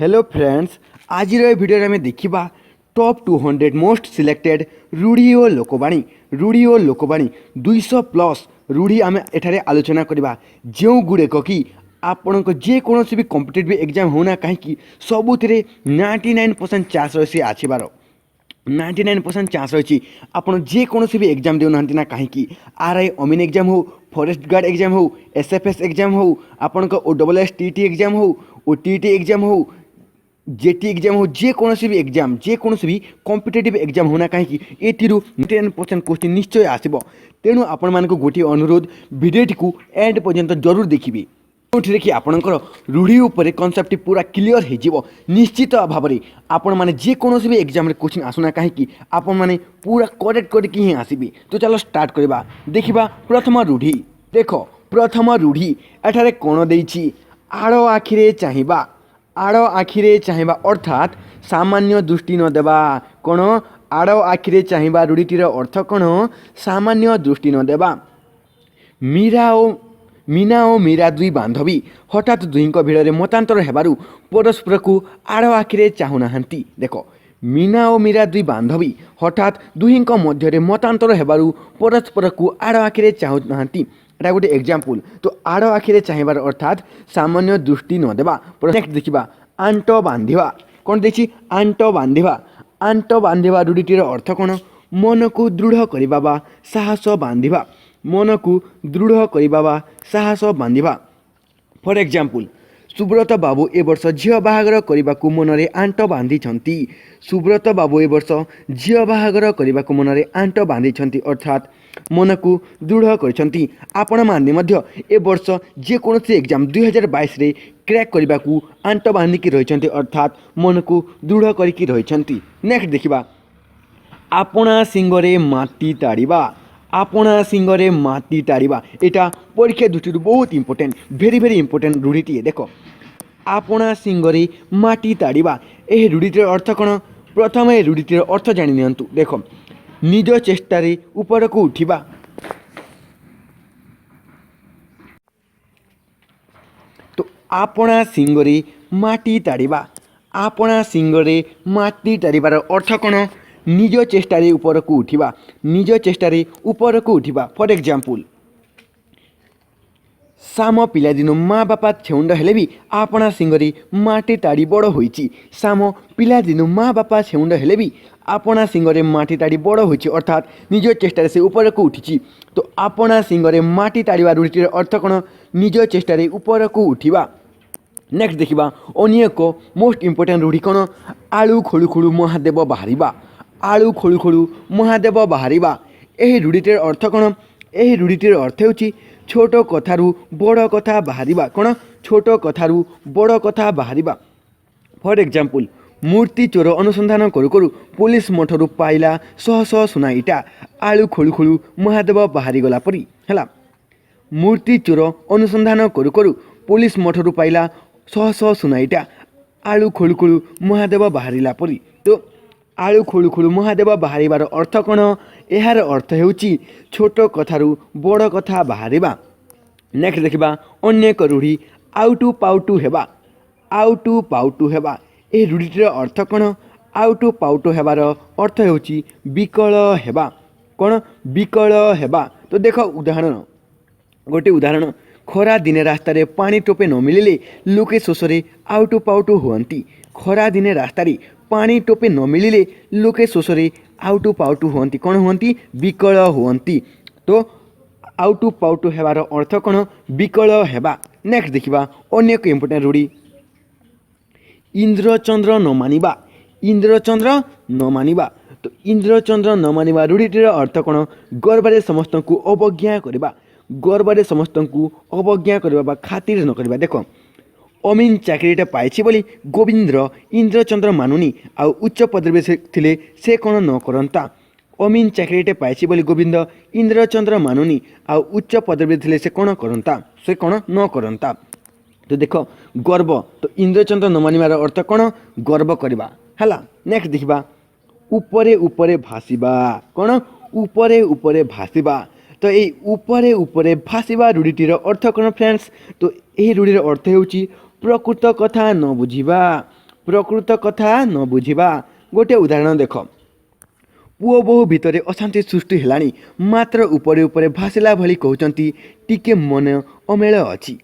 Hello friends, आज video आम देखा टॉप 200 मोस्ट सिलेक्टेड रूढ़ी और लोकवाणी 200 प्लस रूढ़ी आम एठारे आलोचना करवा जो गुड़ेक कि आपण जेकोसी भी कॉम्पिटिटिव एग्जाम होना कहीं सबुरे 99% चान्स रही आसबार 99% चान्स रही आपड़ जेकोसी भी एग्जाम देना ना कहीं आरआई अमीन एग्जाम हो, फॉरेस्ट गार्ड एग्जाम हो, एसएफएस एग्जाम हो, आपण ओडब्ल्यूएस टीटी एग्जाम हो, ओटीटी एग्जाम हो, जेटी एग्जाम हो, जेकोसी भी एग्जाम जेकोसी भी कॉम्पिटिटिव एग्जाम होना कहीं ये 10% क्वेश्चन निश्चय आसब। तेणु आपण मानक गोटे अनुरोध भिडियोटी को एंड पर्यंत जरूर देखिए जो कि आपणकर रूढ़ी उपर कनसेप्ट पूरा क्लीयर हो निश्चित भाव में आपण मैंने जेकोसी भी एग्जाम क्वेश्चन आसुना कहीं आपण मैंने पूरा करेक्ट करके ही आसबे। तो चलो स्टार्ट करवा देखा प्रथम रूढ़ी। देख प्रथम रूढ़ी एठारे कौन देछि आड़ आखिरे चाहिबा आड़ आखिरे चाहिबा अर्थात सामान्य दृष्टि न देवा। कौन आड़ आखिरे चाहिबा रूढ़ीटीर अर्थ कौन सामान्य दृष्टि न देवा। मीना और मीरा दुई बांधवी हठात दुईक भिड़े मतांतर हेबारु परस्पर को आड़ आखिरे चाहूनाहांती। देख मीना और मीरा दुई बांधवी हठात दुईक मध्य मतांतर हेबारु परस्पर को आड़ आखिरे चाहूनाहांती। एटा गोटे एग्जाम्पल। तो आड़ आखिरे चाहिबार अर्थात सामान्य दृष्टि न देवा। नेक्स्ट देखा आंट बांधिबा। कौन देखी आंट बांधिबा। आंट बांधिबा रूढ़ीटीर अर्थ कौन मन को दृढ़ करिबा बा साहस बांधिबा। मन को दृढ़ करिबा बा साहस बांधिबा। फॉर एग्जाम्पल सुब्रत बाबू ए वर्ष झील बाहागर करने को मनरे आंट बांधिछंती। सुब्रत बाबू ए वर्ष झील बाहागर करने को मनरे आंट बांधिछंती अर्थात मन को दृढ़ करछंती। आपण माने मध्य ए वर्ष जेकोसी एग्जाम 2022 रे क्रैक करने को आंट बांधिकी रहिछंती अर्थात मन को दृढ़ करिकी रहिछंती। नेक्स्ट देखिबा आपणा सिंगरे माटी ताड़िबा। आपणा सिंगरे माटी ताड़िबा एटा परीक्षा दृष्टि बहुत इंपोर्टेंट भेरी भेरी इंपोर्टेंट रूढ़ीटी। देख आपणा सिंगरे माटी ताड़िबा ए रूढ़ीटीर अर्थ कौन प्रथम ए रूढ़ीटीर अर्थ जानि नियंतु। देख निज चेष्टारे ऊपर को उठिबा। तो आपणा सिंगरे माटी ताड़िबा आपणा सिंगरे माटी ताड़िबार अर्थ कौन निज चेष्टारे ऊपर को उठिबा निज चेष्टारे ऊपर को उठिबा। फॉर एग्जाम्पल साम पिलादिन माँ बापा छेउंड हेले भी आपणा सिंगरे माटी ताड़ी बड़ होइछि। साम पिलादिन माँ बापा छेउंड हेले भी आपणा सिंगरे माटी ताड़ी बड़ होइछि अर्थात निज चेष्टारे से ऊपर को उठिछि। तो आपणा सिंगरे माटी ताड़िबा रूढ़ीटीर अर्थ कौन निज चेष्टारे ऊपर को उठिबा। नेक्स्ट देखिबा अन्य एक मोस्ट इंपोर्टेंट रूढ़ी कौन आलू खोलु खोलु महादेव बाहरिबा। आलू खोलु खोलु महादेव बाहरिबा एही रूढ़ीटीर अर्थ कौन एही रूढ़ीटीर अर्थ होछि छोट कथारू बड़ कथा बाहरिबा। कौन छोट कथारू बड़ कथा बाहरिबा। फॉर एग्जाम्पल मूर्ति चोर अनुसंधान करू करू पुलिस मठरू पाइला शह शह सुना इटा आलू खोलु खोलु महादेव बाहरी गला परी हैला। मूर्ति चोर अनुसंधान करू करू पुलिस मठरू पाइला शह शह सुना इटा आलू खोलु खोलु महादेव बाहरिला परी। तो आलू खोलु खोलु महादेव बाहरिबार अर्थ कौन यार अर्थ हेउछि छोट कथारू बड़ कथा बाहरिबा। नेक्स्ट देखिबा अन्य एक रूढ़ी आउटू पाउटू हेबा। आउटू पाउटू हेबा ए रूढ़ीटीर अर्थ कौन आउटू पाउटू हेबार अर्थ हेउछि विकल हेबा। कौन विकल हेबा। तो देख उदाहरण गोटे उदाहरण खरा दिने रास्तार पानी टोपे न मिलिले लोके शोषरे आउटू पाउटू हुअंती। खरा दिने रास्तार पानी टोपे न मिलिले लोके शोषरे आउटू पाउटू हुअंती। कौन हुअंती विकल हुअंती। तो आउटू पाउटू हेबार अर्थ कौन विकल हेबा। नेक्स्ट देखिबा अन्य एक इंपोर्टेंट रूढ़ी इंद्रचंद्र न मानिबा। इंद्रचंद्र न मानिबा। तो इंद्रचंद्र न मानिबा रूढ़ीटीर अर्थ कौन गर्वरे समस्त को अवज्ञा करबा। गर्वरे समस्त को अवज्ञा करबा बा खातिर न करबा। देख अमीन चाकरीटा पाइछि बोली गोविंद्र इंद्रचंद्र मानुनी आ उच्च पदवी थिले से कौन न करंता। अमीन चाकरीटे पाइछि बोली गोविंद इंद्रचंद्र मानुनी आ उच्च पदवी थिले से कौन करंता से कौन न करंता। तो देख गर्व तो इंद्रचंद्र न मानिबार अर्थ कौन गर्व करबा हैला। नेक्स्ट देखिबा उपरे उपरे भासिबा। कौन उपरे उपरे भासिबा। तो ये उपरे उपरे भासिबा रूढ़ीटीर अर्थ कौन फ्रेंड्स। तो यही रूढ़ीर अर्थ हेउछि प्रकृत कथा न बुझिबा। प्रकृत कथा न बुझिबा। गोटे उदाहरण देख, पुओ बोहू भितर अशांति सृष्टि हेलाणी मात्र उपरे उपरे भासिला भली कहउचंती टिके मन अमेल अछि।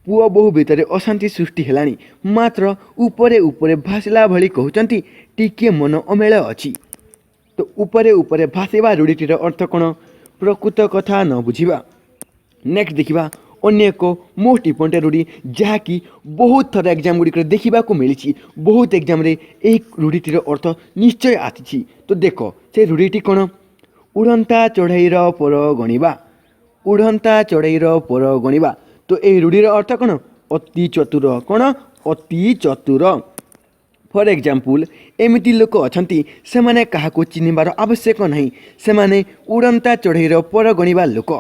पुओ बोहू भितर अशांति सृष्टि हेलाणी मात्र उपरे उपरे भासिला भली कहउचंती टिके मन अमेल अछि। तो उपरे उपरे भासिबा रूढ़ीटीर अर्थ कौन? प्रकृत कथा न बुझिबा। नेक्स्ट देखिबा अन्य एक मोस्ट इम्पोर्टेंट रूढ़ी जहाँकि बहुत थर एग्जाम गुड़िक देखा मिली। बहुत एग्जाम रे एक रूढ़ीटीर अर्थ निश्चय आसी। तो देख से रूढ़ीटी कौन? उड़ंता चढ़ईर पर गणिबा। उड़ंता चढ़ईर पर गणिबा। तो ये रूढ़ीर अर्थ कौन? अति चतुर। कौन? अति चतुर। फॉर एग्जाम्पल एमिति लोक अछंती सेमाने काहाको चिन्हिबार आवश्यक नहीं, सेमाने उड़ंता चढ़ईर पर गणिबा लोक।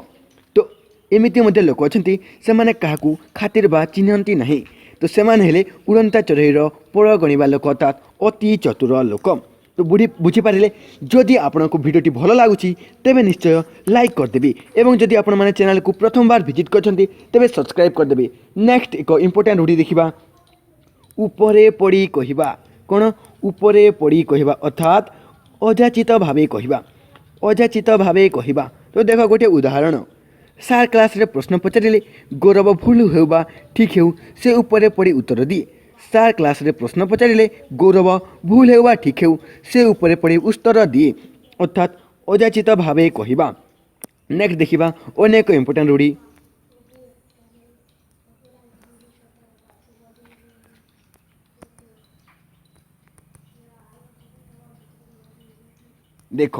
तो एमिति मध्य लोक अछंती सेमाने काहाको खातिर बा चिन्हंती नहीं, तो सेमाने हेले उड़ंता चढ़ईर पर गणिबा लोक अर्थात अति चतुर लोक। तो बुझीपारे जदि आपको भिडियोटी भल लगुच तेबे निश्चय लाइक करदेवी एवं जदि आपण माने चैनल को प्रथम बार विजिट करछंती तेबे सब्सक्राइब करदेवी। नेक्स्ट एक इंपोर्टेंट रूढ़ी देखिबा, उपरे पड़ी कहिबा। कौन? उपरे पड़ी कहिबा अर्थात अजाचित भावे कहिबा। अजाचित भावे कहिबा। तो देख गोटे उदाहरण, सार क्लास रे प्रश्न पचारे गौरव भूल होबा ठीक हो से उपरे पड़ी उत्तर दिए। सार क्लास रे प्रश्न पचारे गौरव भूल होबा ठीक हो से उपरे पड़ी उत्तर दिए अर्थात अजाचित भावे कहिबा। नेक्स्ट देखिबा अनेक इंपोर्टेंट रूढ़ी, देख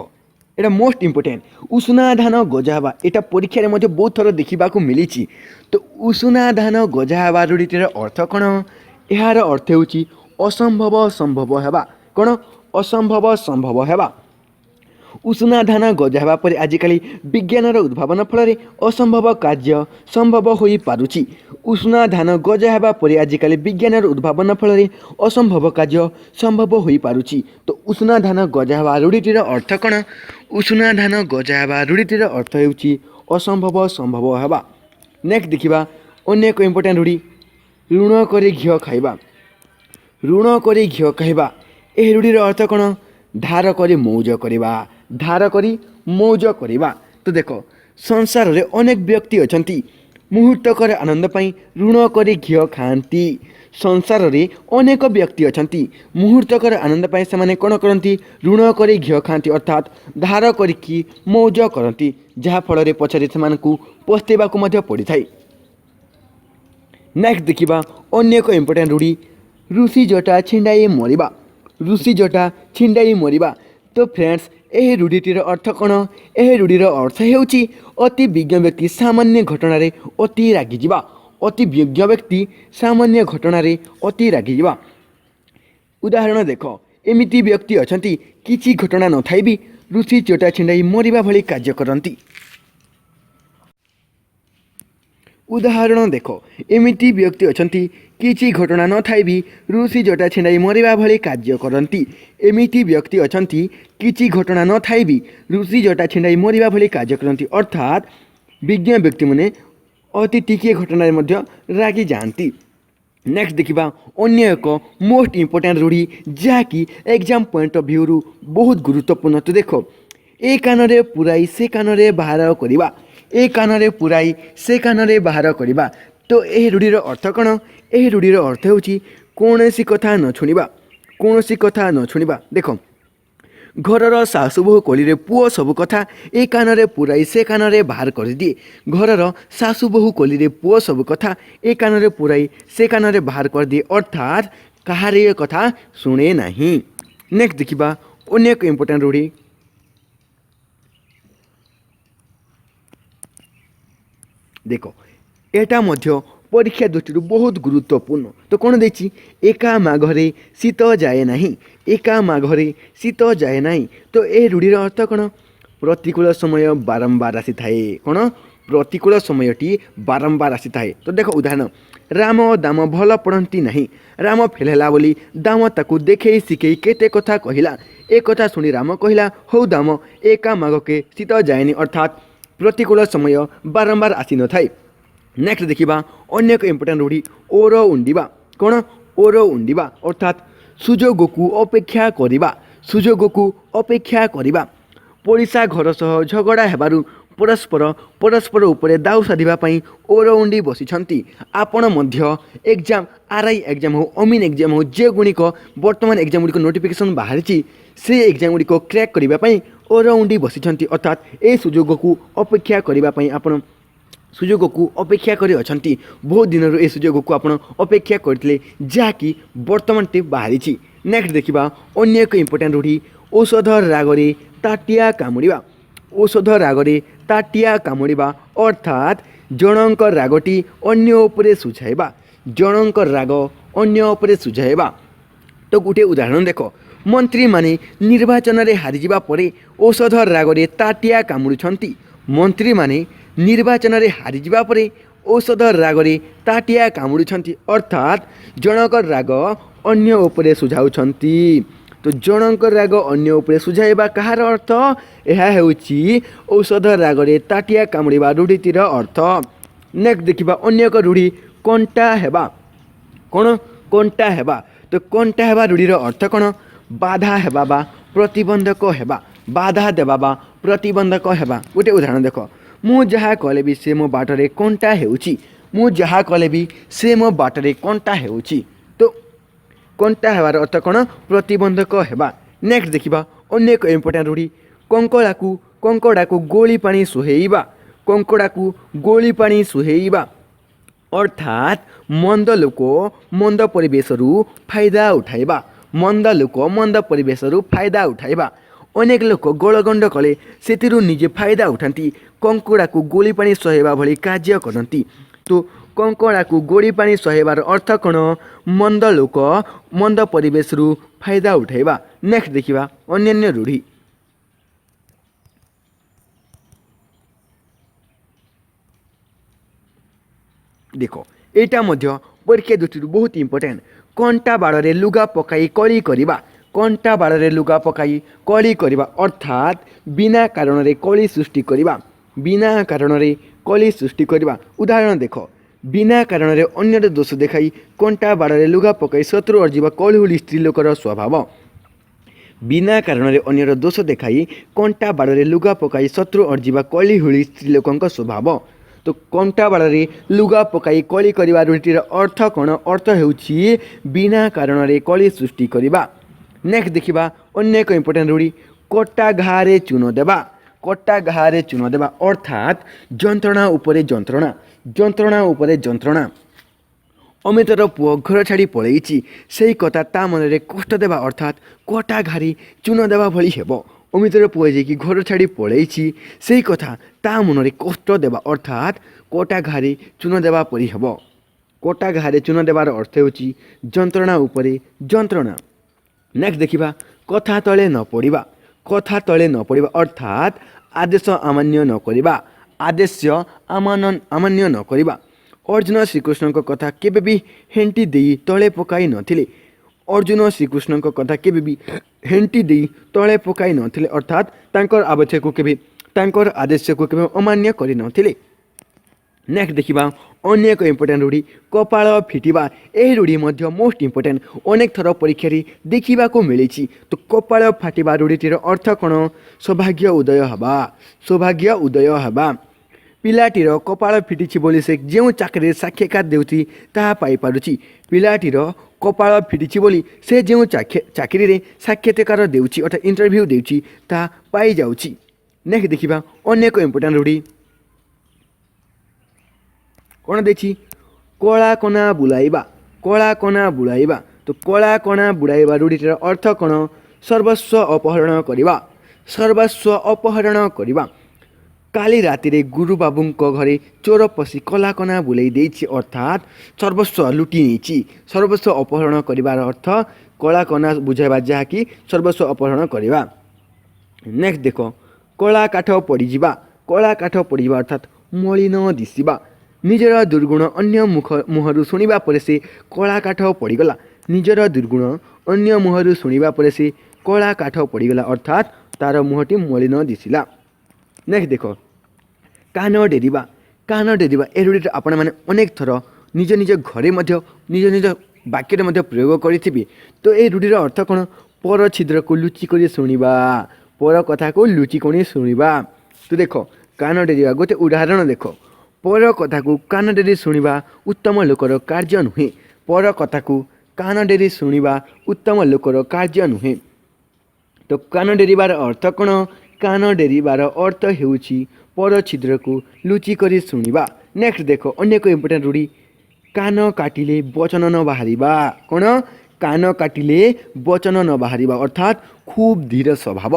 एटा मोस्ट इम्पोर्टेंट उषुना धान गजा हवा। एटा परीक्षा रे मध्य बहुत थर देखा मिली। तो उषुना धान गजा हवा रूढ़ीटीर अर्थ कौन? यार अर्थ होची असंभव संभव हेबा। कौन? असंभव संभव हेबा। उषुना धान गजा हेबा पर आजिकाली विज्ञानर उद्भावन फल असंभव कार्य संभव हो पारुछि। उषुना धान गजा हेबा पर आजिकाली विज्ञानर उद्भावन फल असंभव कार्य संभव हो पारुछि। तो उषुना धान गजा हेबा रूढ़ीटीर अर्थ कौन? उषुना धान गजा हेबा रूढ़ीटीर अर्थ होची असंभव संभव हेबा। नेक्स्ट देखिबा अन्य एक इंपोर्टेंट रूढ़ी, ऋण करे घिओ खाइबा। ऋण करे घिओ खाइबा ए रूढ़ीर अर्थ कौन? धार करी मौज करिबा। धार करी मौज करिबा। तो देख संसार रे अनेक व्यक्ति अछंती मुहूर्तकर आनंद पाई ऋण करे घिओ खाती। संसार रे अनेक व्यक्ति अछंती मुहूर्तकर आनंद पाई से कौन करती? ऋण करे घिओ खाती अर्थात धार करी मौज करती, जहाँ फल पछरे से पस्तेबा पड़ी थाए। नेक्स्ट देखिबा अन्य एक इंपोर्टेंट रूढ़ी, ऋषि जटा छिंडाई मरिबा। ऋषि जटा छिंडाई मरिबा। तो फ्रेंड्स यह रूढ़ीटीर अर्थ कौन? यह रूढ़ीर अर्थ होची अति विज्ञ व्यक्ति सामान्य घटना रे अति रागिजिबा। अति विज्ञ व्यक्ति सामान्य घटना रे अति रागिजिबा। उदाहरण देख, एमिति व्यक्ति अछंती किछि घटना न थाई भी ऋषि जटा छिंडाई मरिबा भली कार्य करंती। उदाहरण देख, एमिति व्यक्ति अछंती किछि घटना न थाई भी ऋषि जटा छिंडाई मरिबा भली कार्य करंती। एमिति व्यक्ति अछंती किछि घटना न थाई भी ऋषि जटा छिंडाई मरिबा भली कार्य करंती अर्थात विज्ञ व्यक्ति माने अति टिके घटना मध्य रागी जाती। नेक्स्ट देखिबा अन्य एक मोस्ट इम्पोर्टेंट रूढ़ी जहाँकि एग्जाम पॉइंट ऑफ व्यू रु बहुत गुरुत्वपूर्ण। तो देख, ए कान पुराई से कान बाहर करवा। ए कान पुराई से कान बाहर करवा। तो यह रूढ़ीर अर्थ कौन? यह रूढ़ीर अर्थ होची कौनसी कथा न शुणिबा। कौनसी कथा न शुणिबा। देख घरर सासु बहु कलिरे पुओ सब कथा ए कान पुराई से कान बाहर कर दिए। घरर सासु बहु कलिरे पुओ सब कथा ए कान पुराई से कान बाहर कर दिए अर्थात कहारे कथा शुणे नहीं। नेक्स्ट देखिबा अन्य एक इंपोर्टेंट रूढ़ी, देख एटा मध्य परीक्षा दृष्टि बहुत गुरुत्वपूर्ण। तो कौन देछि? एका माघरे शीत जाए नहीं। एका माघरे शीत जाए नहीं। तो ए रूढ़ीर अर्थ कौन? प्रतिकूल समय बारंबार आसी थाए। कौन? प्रतिकूल समयटी बारंबार आसी थाए। तो देख उदाहरण, राम दाम भल पढ़ती नहीं। राम फेल है बोली दाम ताकू देखे शिखे केते कथा कहला। ए कथा शुणी राम कहला हौ दाम एका माघके शीत जाएनी अर्थात प्रतिकूल समय बारंबार आसी न थाए। नेक्स्ट देखिबा अन्य एक इंपोर्टेंट रूढ़ी, ओर उंडिबा। कौन? ओर उंडिबा अर्थात ସୁଯୋଗକୁ ଅପେକ୍ଷା କରିବା ସୁଯୋଗକୁ ଅପେକ୍ଷା କରିବା ପଡ଼ିଶା ଘର ସହ ଝଗଡ଼ା ହେବାରୁ ପରସ୍ପର ଉପରେ ଦାଉ ସାଧିବା ପାଇଁ ଓରଉଣ୍ଡି ବସିଛନ୍ତି। ଆପଣ ମଧ୍ୟ ଏକ୍ଜାମ୍ RI ଏକ୍ଜାମ୍ ହେଉ ଅମିନ୍ ଏକ୍ଜାମ୍ ହେଉ ଯେଗୁଡ଼ିକ ବର୍ତ୍ତମାନ ଏକ୍ଜାମ୍ ଗୁଡ଼ିକ ନୋଟିଫିକେସନ୍ ବାହାରିଛି ସେ ଏକ୍ଜାମ୍ ଗୁଡ଼ିକ କ୍ରାକ୍ କରିବା ପାଇଁ ଓରଉଣ୍ଡି ବସିଛନ୍ତି। ଅର୍ଥାତ୍ ଏ ସୁଯୋଗକୁ ଅପେକ୍ଷା କରିବା ପାଇଁ ଆପଣ ସୁଯୋଗକୁ ଅପେକ୍ଷା କରି ଅଛନ୍ତି। ବହୁତ ଦିନରୁ ଏ ସୁଯୋଗକୁ ଆପଣ ଅପେକ୍ଷା କରିଥିଲେ ଯାହାକି ବର୍ତ୍ତମାନଟି ବାହାରିଛି। ନେକ୍ସଟ ଦେଖିବା ଅନ୍ୟ ଏକ ଇମ୍ପୋର୍ଟାଣ୍ଟ ରୂଢ଼ି ଔଷଧ ରାଗରେ ତାଟିଆ କାମୁଡ଼ିବା ଔଷଧ ରାଗରେ ତାଟିଆ କାମୁଡ଼ିବା ଅର୍ଥାତ୍ ଜଣଙ୍କ ରାଗଟି ଅନ୍ୟ ଉପରେ ସୁଝାଇବା ଜଣଙ୍କ ରାଗ ଅନ୍ୟ ଉପରେ ସୁଝାଇବା। ତ ଗୋଟିଏ ଉଦାହରଣ ଦେଖ ମନ୍ତ୍ରୀମାନେ ନିର୍ବାଚନରେ ହାରିଯିବା ପରେ ଔଷଧ ରାଗରେ ତାଟିଆ କାମୁଡ଼ୁଛନ୍ତି। ମନ୍ତ୍ରୀମାନେ ନିର୍ବାଚନରେ ହାରିଯିବା ପରେ ଔଷଧ ରାଗରେ ତାଟିଆ କାମୁଡ଼ୁଛନ୍ତି ଅର୍ଥାତ୍ ଜଣଙ୍କ ରାଗ ଅନ୍ୟ ଉପରେ ସୁଝାଉଛନ୍ତି। ତ ଜଣଙ୍କ ରାଗ ଅନ୍ୟ ଉପରେ ସୁଝାଇବା କାହାର ଅର୍ଥ? ଏହା ହେଉଛି ଔଷଧ ରାଗରେ ତାଟିଆ କାମୁଡ଼ିବା ରୂଢ଼ିଟିର ଅର୍ଥ। ନେକ୍ସଟ ଦେଖିବା ଅନ୍ୟ ଏକ ରୂଢ଼ି କଣ୍ଟା ହେବା। କ'ଣ କଣ୍ଟା ହେବା? ତ କଣ୍ଟା ହେବା ରୂଢ଼ିର ଅର୍ଥ କ'ଣ? ବାଧା ହେବା ବା ପ୍ରତିବନ୍ଧକ ହେବା ବାଧା ଦେବା ବା ପ୍ରତିବନ୍ଧକ ହେବା। ଗୋଟେ ଉଦାହରଣ ଦେଖ ମୁଁ ଯାହା କଲେ ବି ସେ ମୋ ବାଟରେ କଣ୍ଟା ହେଉଛି ମୁଁ ଯାହା କଲେ ବି ସେ ମୋ ବାଟରେ କଣ୍ଟା ହେଉଛି। ତ କଣ୍ଟା ହେବାର ଅର୍ଥ କ'ଣ? ପ୍ରତିବନ୍ଧକ ହେବା। ନେକ୍ସଟ ଦେଖିବା ଅନ୍ୟ ଏକ ଇମ୍ପୋର୍ଟାଣ୍ଟ ରୂଢ଼ି କଙ୍କଡ଼ାକୁ ଗୋଳି ପାଣି ସୁହେଇବା କଙ୍କଡ଼ାକୁ ଗୋଳି ପାଣି ସୁହେଇବା ଅର୍ଥାତ୍ ମନ୍ଦ ଲୋକ ମନ୍ଦ ପରିବେଶରୁ ଫାଇଦା ଉଠାଇବା ମନ୍ଦ ଲୋକ ମନ୍ଦ ପରିବେଶରୁ ଫାଇଦା ଉଠାଇବା। ଅନେକ ଲୋକ ଗୋଳଗଣ୍ଡ କଲେ ସେଥିରୁ ନିଜେ ଫାଇଦା ଉଠାନ୍ତି କଙ୍କଡ଼ାକୁ ଗୋଳି ପାଣି ସହେଇବା ଭଳି କାର୍ଯ୍ୟ କରନ୍ତି। ତ କଙ୍କଡ଼ାକୁ ଗୋଳି ପାଣି ସହେବାର ଅର୍ଥ କ'ଣ? ମନ୍ଦ ଲୋକ ମନ୍ଦ ପରିବେଶରୁ ଫାଇଦା ଉଠାଇବା। ନେକ୍ସଟ ଦେଖିବା ଅନ୍ୟାନ୍ୟ ରୂଢ଼ି ଦେଖ ଏଇଟା ମଧ୍ୟ ପରୀକ୍ଷା ଦୃଷ୍ଟିରୁ ବହୁତ ଇମ୍ପୋର୍ଟାଣ୍ଟ। କଣ୍ଟା ବାଡ଼ରେ ଲୁଗା ପକାଇ କଳି କରିବା କଣ୍ଟା ବାଡ଼ରେ ଲୁଗା ପକାଇ କଳି କରିବା ଅର୍ଥାତ୍ ବିନା କାରଣରେ କଳି ସୃଷ୍ଟି କରିବା ବିନା କାରଣରେ କଳି ସୃଷ୍ଟି କରିବା। ଉଦାହରଣ ଦେଖ ବିନା କାରଣରେ ଅନ୍ୟର ଦୋଷ ଦେଖାଇ କଣ୍ଟା ବାଡ଼ରେ ଲୁଗା ପକାଇ ଶତ୍ରୁ ଅର୍ଜିବା କଳିହୁଳି ସ୍ତ୍ରୀ ଲୋକର ସ୍ୱଭାବ ବିନା କାରଣରେ ଅନ୍ୟର ଦୋଷ ଦେଖାଇ କଣ୍ଟା ବାଡ଼ରେ ଲୁଗା ପକାଇ ଶତ୍ରୁ ଅର୍ଜିବା କଳିହୁଳି ସ୍ତ୍ରୀ ଲୋକଙ୍କ ସ୍ୱଭାବ। ତ କଣ୍ଟା ବାଡ଼ରେ ଲୁଗା ପକାଇ କଳି କରିବା ରୂଢ଼ିଟିର ଅର୍ଥ କ'ଣ? ଅର୍ଥ ହେଉଛି ବିନା କାରଣରେ କଳି ସୃଷ୍ଟି କରିବା। ନେକ୍ସଟ ଦେଖିବା ଅନ୍ୟ ଏକ ଇମ୍ପୋର୍ଟାଣ୍ଟ ରୂଢ଼ି କଟା ଘାରେ ଚୂନ ଦେବା କଟା ଘାରେ ଚୂନ ଦେବା ଅର୍ଥାତ୍ ଯନ୍ତ୍ରଣା ଉପରେ ଯନ୍ତ୍ରଣା ଯନ୍ତ୍ରଣା ଉପରେ ଯନ୍ତ୍ରଣା। ଅମିତର ପୁଅ ଘର ଛାଡ଼ି ପଳେଇଛି ସେଇ କଥା ତା ମନରେ କଷ୍ଟ ଦେବା ଅର୍ଥାତ୍ କଟା ଘାରେ ଚୂନ ଦେବା ଭଳି ହେବ। ଅମିତର ପୁଅ ଯାଇକି ଘର ଛାଡ଼ି ପଳେଇଛି ସେଇ କଥା ତା ମନରେ କଷ୍ଟ ଦେବା ଅର୍ଥାତ୍ କଟା ଘାରେ ଚୂନ ଦେବା ପରି ହେବ। କଟା ଘାରେ ଚୂନ ଦେବାର ଅର୍ଥ ହେଉଛି ଯନ୍ତ୍ରଣା ଉପରେ ଯନ୍ତ୍ରଣା। ନେକ୍ସଟ ଦେଖିବା କଥା ତଳେ ନ ପଡ଼ିବା କଥା ତଳେ ନ ପଡ଼ିବା ଅର୍ଥାତ୍ ଆଦେଶ ଅମାନ୍ୟ ନ କରିବା ଆଦେଶ ଅମାନ୍ୟ ନ କରିବା। ଅର୍ଜୁନ ଶ୍ରୀକୃଷ୍ଣଙ୍କ କଥା କେବେ ବି ହେଣ୍ଟି ଦେଇ ତଳେ ପକାଇ ନଥିଲେ ଅର୍ଜୁନ ଶ୍ରୀକୃଷ୍ଣଙ୍କ କଥା କେବେ ବି ହେଣ୍ଟି ଦେଇ ତଳେ ପକାଇ ନଥିଲେ ଅର୍ଥାତ୍ ତାଙ୍କର ଆଦେଶକୁ କେବେ ଅମାନ୍ୟ କରିନଥିଲେ। ନେକ୍ସଟ ଦେଖିବା ଅନ୍ୟ ଏକ ଇମ୍ପୋର୍ଟାଣ୍ଟ ରୂଢ଼ି କପାଳ ଫିଟିବା। ଏହି ରୂଢ଼ି ମଧ୍ୟ ମୋଷ୍ଟ ଇମ୍ପୋର୍ଟାଣ୍ଟ ଅନେକ ଥର ପରୀକ୍ଷାରେ ଦେଖିବାକୁ ମିଳିଛି। ତ କପାଳ ଫାଟିବା ରୂଢ଼ିଟିର ଅର୍ଥ କ'ଣ? ସୌଭାଗ୍ୟ ଉଦୟ ହେବା ସୌଭାଗ୍ୟ ଉଦୟ ହେବା। ପିଲାଟିର କପାଳ ଫିଟିଛି ବୋଲି ସେ ଯେଉଁ ଚାକିରିରେ ସାକ୍ଷାତକାର ଦେଉଛି ତାହା ପାଇପାରୁଛି ପିଲାଟିର କପାଳ ଫିଟିଛି ବୋଲି ସେ ଯେଉଁ ଚାକିରିରେ ସାକ୍ଷାତକାର ଦେଉଛି ଅର୍ଥାତ୍ ଇଣ୍ଟରଭ୍ୟୁ ଦେଉଛି ତାହା ପାଇଯାଉଛି। ନେକ୍ସଟ ଦେଖିବା ଅନ୍ୟ ଏକ ଇମ୍ପୋର୍ଟାଣ୍ଟ ରୂଢ଼ି କ'ଣ ଦେଇଛି? କଳା କନା ବୁଲାଇବା କଳା କନା ବୁଲାଇବା। ତ କଳା କନା ବୁଲାଇବା ରୂଢ଼ିଟିର ଅର୍ଥ କ'ଣ? ସର୍ବସ୍ୱ ଅପହରଣ କରିବା ସର୍ବସ୍ୱ ଅପହରଣ କରିବା। କାଲି ରାତିରେ ଗୁରୁବାବୁଙ୍କ ଘରେ ଚୋର ପଶି କଳା କନା ବୁଲାଇ ଦେଇଛି ଅର୍ଥାତ୍ ସର୍ବସ୍ୱ ଲୁଟି ନେଇଛି ସର୍ବସ୍ୱ ଅପହରଣ କରିବାର ଅର୍ଥ କଳା କନା ବୁଝାଇବା ଯାହାକି ସର୍ବସ୍ୱ ଅପହରଣ କରିବା। ନେକ୍ସଟ ଦେଖ କଳା କାଠ ପଡ଼ିଯିବା ଅର୍ଥାତ୍ ମଳିନ ଦିଶିବା। ନିଜର ଦୁର୍ଗୁଣ ଅନ୍ୟ ମୁହଁରୁ ଶୁଣିବା ପରେ ସେ କଳା କାଠ ପଡ଼ିଗଲା ନିଜର ଦୁର୍ଗୁଣ ଅନ୍ୟ ମୁହଁରୁ ଶୁଣିବା ପରେ ସେ କଳା କାଠ ପଡ଼ିଗଲା ଅର୍ଥାତ୍ ତାର ମୁହଁଟି ମଳିନ ଦିଶିଲା। ନେକ୍ସଟ ଦେଖ କାନ ଡେରିବା ଏ ରୂଢ଼ିଟା ଆପଣମାନେ ଅନେକ ଥର ନିଜ ନିଜ ଘରେ ମଧ୍ୟ ନିଜ ବାକ୍ୟରେ ମଧ୍ୟ ପ୍ରୟୋଗ କରିଥିବେ। ତ ଏହି ରୂଢ଼ିର ଅର୍ଥ କ'ଣ? ପର ଛିଦ୍ରକୁ ଲୁଚି କରି ଶୁଣିବା, ପର କଥାକୁ ଲୁଚି କରି ଶୁଣିବା। ତ ଦେଖ କାନ ଡେରିବା, ଗୋଟେ ଉଦାହରଣ ଦେଖ। ପର କଥାକୁ କାନ ଡେରି ଶୁଣିବା ଉତ୍ତମ ଲୋକର କାର୍ଯ୍ୟ ନୁହେଁ। ପର କଥାକୁ କାନ ଡେରି ଶୁଣିବା ଉତ୍ତମ ଲୋକର କାର୍ଯ୍ୟ ନୁହେଁ। ତ କାନ ଡେରିବାର ଅର୍ଥ କ'ଣ? କାନ ଡେରିବାର ଅର୍ଥ ହେଉଛି ପର ଛିଦ୍ରକୁ ଲୁଚି କରି ଶୁଣିବା। ନେକ୍ସଟ ଦେଖ ଅନ୍ୟ ଏକ ଇମ୍ପୋର୍ଟାଣ୍ଟ ରୂଢ଼ି, କାନ କାଟିଲେ ବଚନ ନ ବାହାରିବା। କ'ଣ? କାନ କାଟିଲେ ବଚନ ନ ବାହାରିବା ଅର୍ଥାତ୍ ଖୁବ୍ ଧୀର ସ୍ୱଭାବ,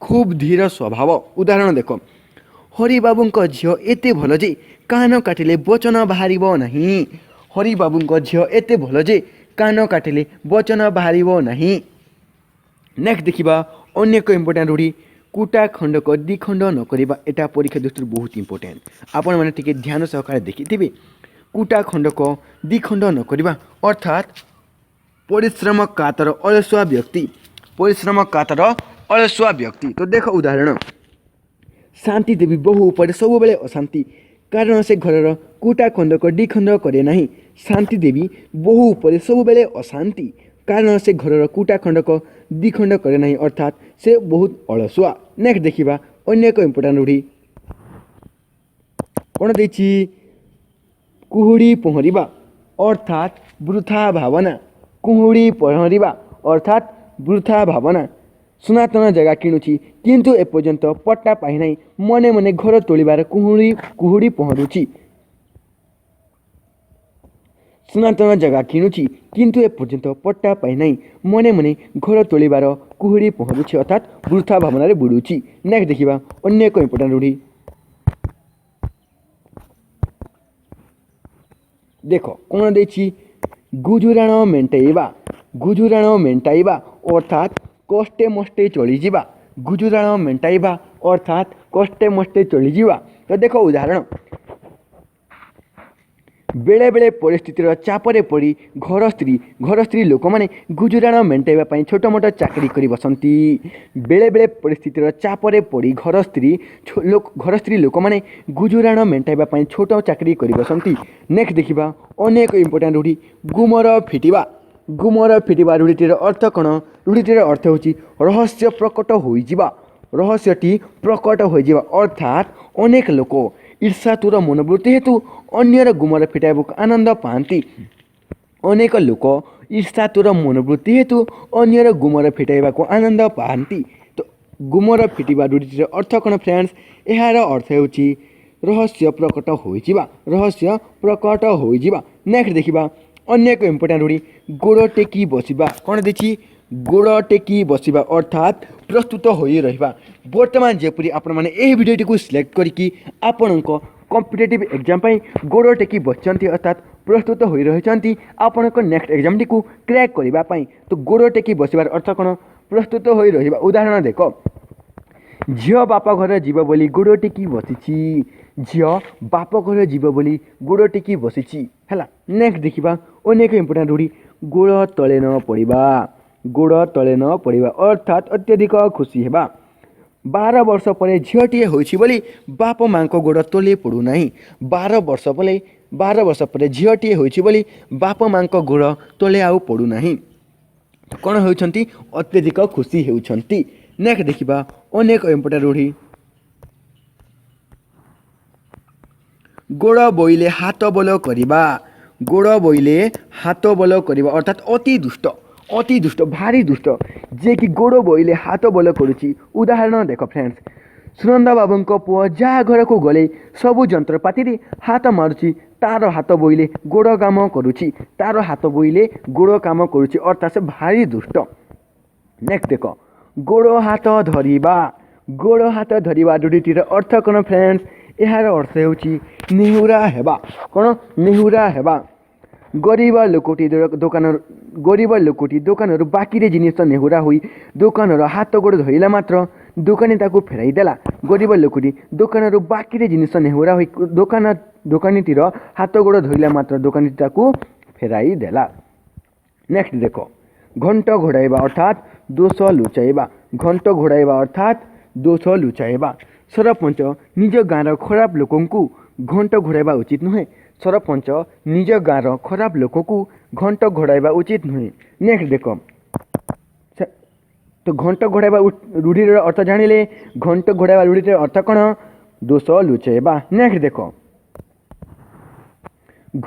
ଖୁବ୍ ଧୀର ସ୍ୱଭାବ। ଉଦାହରଣ ଦେଖ, ହରିବାବୁଙ୍କ ଝିଅ ଏତେ ଭଲ ଯେ କାନ କାଟିଲେ ବଚନ ବାହାରିବ ନାହିଁ। ହରିବାବୁଙ୍କ ଝିଅ ଏତେ ଭଲ ଯେ କାନ କାଟିଲେ ବଚନ ବାହାରିବ ନାହିଁ। ନେକ୍ସଟ ଦେଖିବା ଅନ୍ୟ ଏକ ଇମ୍ପୋର୍ଟାଣ୍ଟ ରୂଢ଼ି, କୁଟା ଖଣ୍ଡକ ଦ୍ୱିଖଣ୍ଡ ନ କରିବା। ଏଇଟା ପରୀକ୍ଷା ଦୃଷ୍ଟିରୁ ବହୁତ ଇମ୍ପୋର୍ଟାଣ୍ଟ, ଆପଣମାନେ ଟିକେ ଧ୍ୟାନ ସହକାରେ ଦେଖିଥିବେ। କୁଟା ଖଣ୍ଡକ ଦ୍ୱିଖଣ୍ଡ ନ କରିବା ଅର୍ଥାତ୍ ପରିଶ୍ରମ କାତର ଅଳସୁଆ ବ୍ୟକ୍ତି, ପରିଶ୍ରମ କାତର ଅଳସୁଆ ବ୍ୟକ୍ତି। ତ ଦେଖ ଉଦାହରଣ, ଶାନ୍ତି ଦେବୀ ବୋହୂ ଉପରେ ସବୁବେଳେ ଅଶାନ୍ତି, କାରଣ ସେ ଘରର କୁଟା ଖଣ୍ଡକ ଦ୍ୱିଖଣ୍ଡ କରେ ନାହିଁ। ଶାନ୍ତି ଦେବୀ ବୋହୂ ଉପରେ ସବୁବେଳେ ଅଶାନ୍ତି, କାରଣ ସେ ଘରର କୁଟା ଖଣ୍ଡକ ଦ୍ୱିଖଣ୍ଡ କରେ ନାହିଁ ଅର୍ଥାତ୍ ସେ ବହୁତ ଅଳସୁଆ। ନେକ୍ସଟ ଦେଖିବା ଅନ୍ୟ ଏକ ଇମ୍ପୋର୍ଟାଣ୍ଟ ରୂଢ଼ି, କ'ଣ ଦେଇଛି? କୁହୁଡ଼ି ପହଁରିବା ଅର୍ଥାତ୍ ବୃଥା ଭାବନା, କୁହୁଡ଼ି ପହଁରିବା ଅର୍ଥାତ୍ ବୃଥା ଭାବନା। ସନାତନ ଜାଗା କିଣୁଛି କିନ୍ତୁ ଏପର୍ଯ୍ୟନ୍ତ ପଟ୍ଟା ପାଇନାହିଁ, ମନେ ମନେ ଘର ତୋଳିବାର କୁହୁଡ଼ି ପହଁରୁଛି। ସନାତନ ଜାଗା କିଣୁଛି କିନ୍ତୁ ଏପର୍ଯ୍ୟନ୍ତ ପଟ୍ଟା ପାଇନାହିଁ, ମନେ ମନେ ଘର ତୋଳିବାର କୁହୁଡ଼ି ପହଁରୁଛି ଅର୍ଥାତ୍ ବୃଥା ଭାବନାରେ ବୁଡ଼ୁଛି। ନେକ୍ସଟ ଦେଖିବା ଅନ୍ୟ ଏକ ଇମ୍ପୋର୍ଟାଣ୍ଟ ରୂଢ଼ି, ଦେଖ କ'ଣ ଦେଇଛି? ଗୁଜୁରାଣ ମେଣ୍ଟାଇବା, ଗୁଜୁରାଣ ମେଣ୍ଟାଇବା ଅର୍ଥାତ୍ କଷ୍ଟେ ମଷ୍ଟେ ଚଳିଯିବା। ଗୁଜୁରାଣ ମେଣ୍ଟାଇବା ଅର୍ଥାତ୍ କଷ୍ଟେ ମଷ୍ଟେ ଚଳିଯିବା। ତ ଦେଖ ଉଦାହରଣ, ବେଳେବେଳେ ପରିସ୍ଥିତିର ଚାପରେ ପଡ଼ି ଘର ସ୍ତ୍ରୀ ଲୋକମାନେ ଗୁଜୁରାଣ ମେଣ୍ଟାଇବା ପାଇଁ ଛୋଟ ମୋଟ ଚାକିରି କରି ବସନ୍ତି। ବେଳେବେଳେ ପରିସ୍ଥିତିର ଚାପରେ ପଡ଼ି ଘର ସ୍ତ୍ରୀ ଲୋକମାନେ ଗୁଜୁରାଣ ମେଣ୍ଟାଇବା ପାଇଁ ଛୋଟ ଚାକିରି କରି ବସନ୍ତି। ନେକ୍ସଟ ଦେଖିବା ଅନ୍ୟ ଏକ ଇମ୍ପୋର୍ଟାଣ୍ଟ ରୂଢ଼ି, ଗୁମର ଫିଟିବା। ଗୁମର ଫିଟିବା ରୂଢ଼ିଟିର ଅର୍ଥ କ'ଣ? ରୂଢ଼ିଟିର ଅର୍ଥ ହେଉଛି ରହସ୍ୟ ପ୍ରକଟ ହୋଇଯିବା, ରହସ୍ୟଟି ପ୍ରକଟ ହୋଇଯିବା ଅର୍ଥାତ୍ ଅନେକ ଲୋକ ଈର୍ଷାତୁର ମନୋବୃତ୍ତି ହେତୁ ଅନ୍ୟର ଗୁମର ଫିଟାଇବାକୁ ଆନନ୍ଦ ପାଆନ୍ତି। ଅନେକ ଲୋକ ଈର୍ଷାତୁର ମନୋବୃତ୍ତି ହେତୁ ଅନ୍ୟର ଗୁମର ଫିଟାଇବାକୁ ଆନନ୍ଦ ପାଆନ୍ତି। ତ ଗୁମର ଫିଟିବା ରୂଢ଼ିଟିର ଅର୍ଥ କ'ଣ ଫ୍ରେଣ୍ଡସ୍? ଏହାର ଅର୍ଥ ହେଉଛି ରହସ୍ୟ ପ୍ରକଟ ହୋଇଯିବା, ରହସ୍ୟ ପ୍ରକଟ ହୋଇଯିବା। ନେକ୍ସଟ ଦେଖିବା ଅନ୍ୟ ଏକ ଇମ୍ପୋର୍ଟାଣ୍ଟ ରୂଢ଼ି, ଗୋଡ଼ ଟେକି ବସିବା। କ'ଣ ଦେଇଛି? ଗୋଡ଼ ଟେକି ବସିବା ଅର୍ଥାତ୍ ପ୍ରସ୍ତୁତ ହୋଇ ରହିବା। ବର୍ତ୍ତମାନ ଯେପରି ଆପଣମାନେ ଏହି ଭିଡ଼ିଓଟିକୁ ସିଲେକ୍ଟ କରିକି ଆପଣଙ୍କ କମ୍ପିଟେଟିଭ୍ ଏକ୍ଜାମ୍ ପାଇଁ ଗୋଡ଼ ଟେକି ବସିଛନ୍ତି ଅର୍ଥାତ୍ ପ୍ରସ୍ତୁତ ହୋଇ ରହିଛନ୍ତି ଆପଣଙ୍କ ନେକ୍ସଟ ଏକ୍ଜାମ୍ଟିକୁ କ୍ରାକ୍ କରିବା ପାଇଁ। ତ ଗୋଡ଼ ଟେକି ବସିବାର ଅର୍ଥ କ'ଣ? ପ୍ରସ୍ତୁତ ହୋଇ ରହିବା। ଉଦାହରଣ ଦେଖ, ଝିଅ ବାପ ଘର ଯିବ ବୋଲି ଗୋଡ଼ ଟେକି ବସିଛି। ଝିଅ ବାପ ଘର ଯିବ ବୋଲି ଗୋଡ଼ ଟେକି ବସିଛି ହେଲା। ନେକ୍ସଟ ଦେଖିବା ଅନ୍ୟ ଏକ ଇମ୍ପୋର୍ଟାଣ୍ଟ ରୂଢ଼ି, ଗୋଡ଼ ତଳେ ନ ପଡ଼ିବା। ଗୋଡ଼ ତଳେ ନ ପଡ଼ିବା ଅର୍ଥାତ୍ ଅତ୍ୟଧିକ ଖୁସି ହେବା। 12 ବର୍ଷ ପରେ ଝିଅଟିଏ ହୋଇଛି ବୋଲି ବାପ ମାଙ୍କ ଗୋଡ଼ ତଳେ ପଡ଼ୁନାହିଁ। 12 ବର୍ଷ ପରେ ଝିଅଟିଏ ହୋଇଛି ବୋଲି ବାପ ମାଙ୍କ ଗୋଡ଼ ତଳେ ଆଉ ପଡ଼ୁନାହିଁ। କ'ଣ ହେଉଛନ୍ତି? ଅତ୍ୟଧିକ ଖୁସି ହେଉଛନ୍ତି। ନେକ୍ସଟ ଦେଖିବା ଅନ୍ୟ ଏକ ଇମ୍ପୋର୍ଟାଣ୍ଟ ରୂଢ଼ି, ଗୋଡ଼ ବୋଇଲେ ହାତ ବୋଲ କରିବା। ଗୋଡ଼ ବୋଇଲେ ହାତ ବୋଲ କରିବା ଅର୍ଥାତ୍ ଅତି ଦୁଷ୍ଟ, ଅତି ଦୁଷ୍ଟ, ଭାରି ଦୁଷ୍ଟ, ଯିଏକି ଗୋଡ଼ ବୋଇଲେ ହାତ ବୋଲ କରୁଛି। ଉଦାହରଣ ଦେଖ ଫ୍ରେଣ୍ଡସ୍, ସୁନନ୍ଦା ବାବୁଙ୍କ ପୁଅ ଯାହା ଘରକୁ ଗଲେ ସବୁ ଯନ୍ତ୍ରପାତିରେ ହାତ ମାରୁଛି, ତାର ହାତ ବୋଇଲେ ଗୋଡ଼ କାମ କରୁଛି, ତାର ହାତ ବୋଇଲେ ଗୋଡ଼ କାମ କରୁଛି ଅର୍ଥାତ୍ ସେ ଭାରି ଦୁଷ୍ଟ। ନେକ୍ସଟ ଦେଖ, ଗୋଡ଼ ହାତ ଧରିବା। ଗୋଡ଼ ହାତ ଧରିବା ରୂଢ଼ିଟିର ଅର୍ଥ କ'ଣ ଫ୍ରେଣ୍ଡସ୍? ଏହାର ଅର୍ଥ ହେଉଛି ନେହୁରା ହେବା। କ'ଣ? ନେହୁରା ହେବା। ଗରିବ ଲୋକଟି ଦୋକାନରୁ ବାକିରେ ଜିନିଷ ନେହୁରା ହୋଇ ଦୋକାନର ହାତ ଗୋଡ଼ ଧରିଲା ମାତ୍ର ଦୋକାନୀ ତାକୁ ଫେରାଇ ଦେଲା। ଗରିବ ଲୋକଟି ଦୋକାନରୁ ବାକିରେ ଜିନିଷ ନେହୁରା ହୋଇ ଦୋକାନୀଟିର ହାତ ଗୋଡ଼ ଧରିଲା ମାତ୍ର ଦୋକାନୀ ତାକୁ ଫେରାଇ ଦେଲା। ନେକ୍ସଟ ଦେଖ, ଘଣ୍ଟ ଘୋଡ଼ାଇବା ଅର୍ଥାତ୍ ଦୋଷ ଲୁଚାଇବା। ଘଣ୍ଟ ଘୋଡ଼ାଇବା ଅର୍ଥାତ୍ ଦୋଷ ଲୁଚାଇବା। ସରପଞ୍ଚ ନିଜ ଗାଁର ଖରାପ ଲୋକଙ୍କୁ ଘଣ୍ଟ ଘୋଡ଼ାଇବା ଉଚିତ ନୁହେଁ। ସରପଞ୍ଚ ନିଜ ଗାଁର ଖରାପ ଲୋକକୁ ଘଣ୍ଟ ଘୋଡ଼ାଇବା ଉଚିତ ନୁହେଁ। ନେକ୍ସଟ ଦେଖ, ତ ଘଣ୍ଟ ଘୋଡ଼ାଇବା ରୂଢ଼ିର ଅର୍ଥ ଜାଣିଲେ। ଘଣ୍ଟ ଘୋଡ଼ାଇବା ରୂଢ଼ିର ଅର୍ଥ କ'ଣ? ଦୋଷ ଲୁଚାଇବା। ନେକ୍ସଟ ଦେଖ,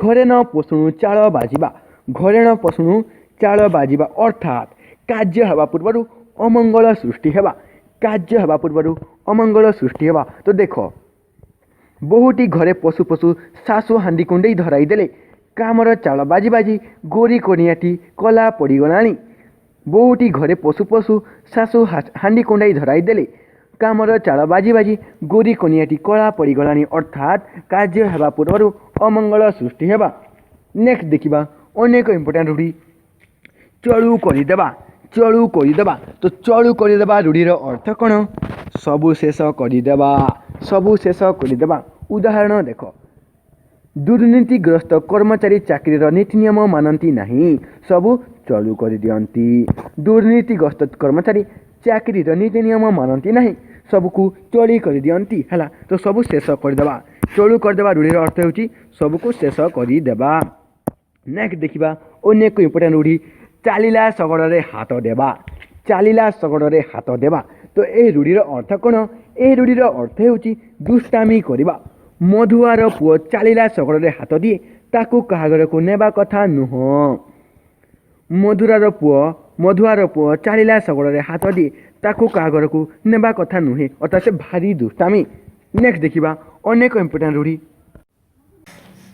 ଘରେ ନ ପଶୁଣୁ ଚାଳ ବାଜିବା। ଘରେ ନ ପଶୁଣୁ ଚାଳ ବାଜିବା ଅର୍ଥାତ୍ କାର୍ଯ୍ୟ ହେବା ପୂର୍ବରୁ ଅମଙ୍ଗଳ ସୃଷ୍ଟି ହେବା। କାର୍ଯ୍ୟ ହେବା ପୂର୍ବରୁ ଅମଙ୍ଗଳ ସୃଷ୍ଟି ହେବା। ତ ଦେଖ, ବହୁଟି ଘରେ ପଶୁ ପଶୁ ଶାଶୁ ହାଣ୍ଡି କୁଣ୍ଡେଇ ଧରାଇ ଦେଲେ। କାମର ଚାଳ ବାଜି ବାଜି ଗୋରି କନିଆଟି କଲା ପଡ଼ିଗଲାଣି। ବହୁଟି ଘରେ ପଶୁ ପଶୁ ଶାଶୁ ହାଣ୍ଡି କୁଣ୍ଡେଇ ଧରାଇ ଦେଲେ। କାମର ଚାଳ ବାଜି ବାଜି ଗୋରି କନିଆଟି କଳା ପଡ଼ିଗଲାଣି ଅର୍ଥାତ୍ କାର୍ଯ୍ୟ ହେବା ପୂର୍ବରୁ ଅମଙ୍ଗଳ ସୃଷ୍ଟି ହେବା। ନେକ୍ସଟ ଦେଖିବା ଅନେକ ଇମ୍ପୋର୍ଟାଣ୍ଟ ରୂଢ଼ି। ଚଳୁ କରିଦେବା। ଚଳୁ କରିଦେବା। ତ ଚଳୁ କରିଦେବା ରୂଢ଼ିର ଅର୍ଥ କ'ଣ? ସବୁ ଶେଷ କରିଦେବା। ସବୁ ଶେଷ କରିଦେବା। ଉଦାହରଣ ଦେଖ, ଦୁର୍ନୀତିଗ୍ରସ୍ତ କର୍ମଚାରୀ ଚାକିରିର ନୀତି ନିୟମ ମାନନ୍ତି ନାହିଁ, ସବୁ ଚଳୁ କରିଦିଅନ୍ତି। ଦୁର୍ନୀତିଗ୍ରସ୍ତ କର୍ମଚାରୀ ଚାକିରିର ନୀତି ନିୟମ ମାନନ୍ତି ନାହିଁ, ସବୁକୁ ଚଳି କରିଦିଅନ୍ତି। ହେଲା, ତ ସବୁ ଶେଷ କରିଦେବା। ଚଳୁ କରିଦେବା ରୂଢ଼ିର ଅର୍ଥ ହେଉଛି ସବୁକୁ ଶେଷ କରିଦେବା। ନେକ୍ସଟ ଦେଖିବା ଅନେକ ଇମ୍ପୋର୍ଟାଣ୍ଟ ରୂଢ଼ି। ଚାଲିଲା ଶଗଡ଼ରେ ହାତ ଦେବା। ଚାଲିଲା ଶଗଡ଼ରେ ହାତ ଦେବା। ତ ଏହି ରୂଢ଼ିର ଅର୍ଥ କ'ଣ? ଏହି ରୂଢ଼ିର ଅର୍ଥ ହେଉଛି ଦୁଷ୍ଟାମି କରିବା। ମଧୁଆର ପୁଅ ଚାଲିଲା ଶଗଡ଼ରେ ହାତ ଦିଏ, ତାକୁ କାହା ଘରକୁ ନେବା କଥା ନୁହଁ। ମଧୁଆର ପୁଅ ଚାଲିଲା ଶଗଡ଼ରେ ହାତ ଦିଏ, ତାକୁ କାହା ଘରକୁ ନେବା କଥା ନୁହେଁ ଅର୍ଥାତ୍ ସେ ଭାରି ଦୁଷ୍ଟାମି। ନେକ୍ସଟ ଦେଖିବା ଅନେକ ଇମ୍ପୋର୍ଟାଣ୍ଟ ରୂଢ଼ି।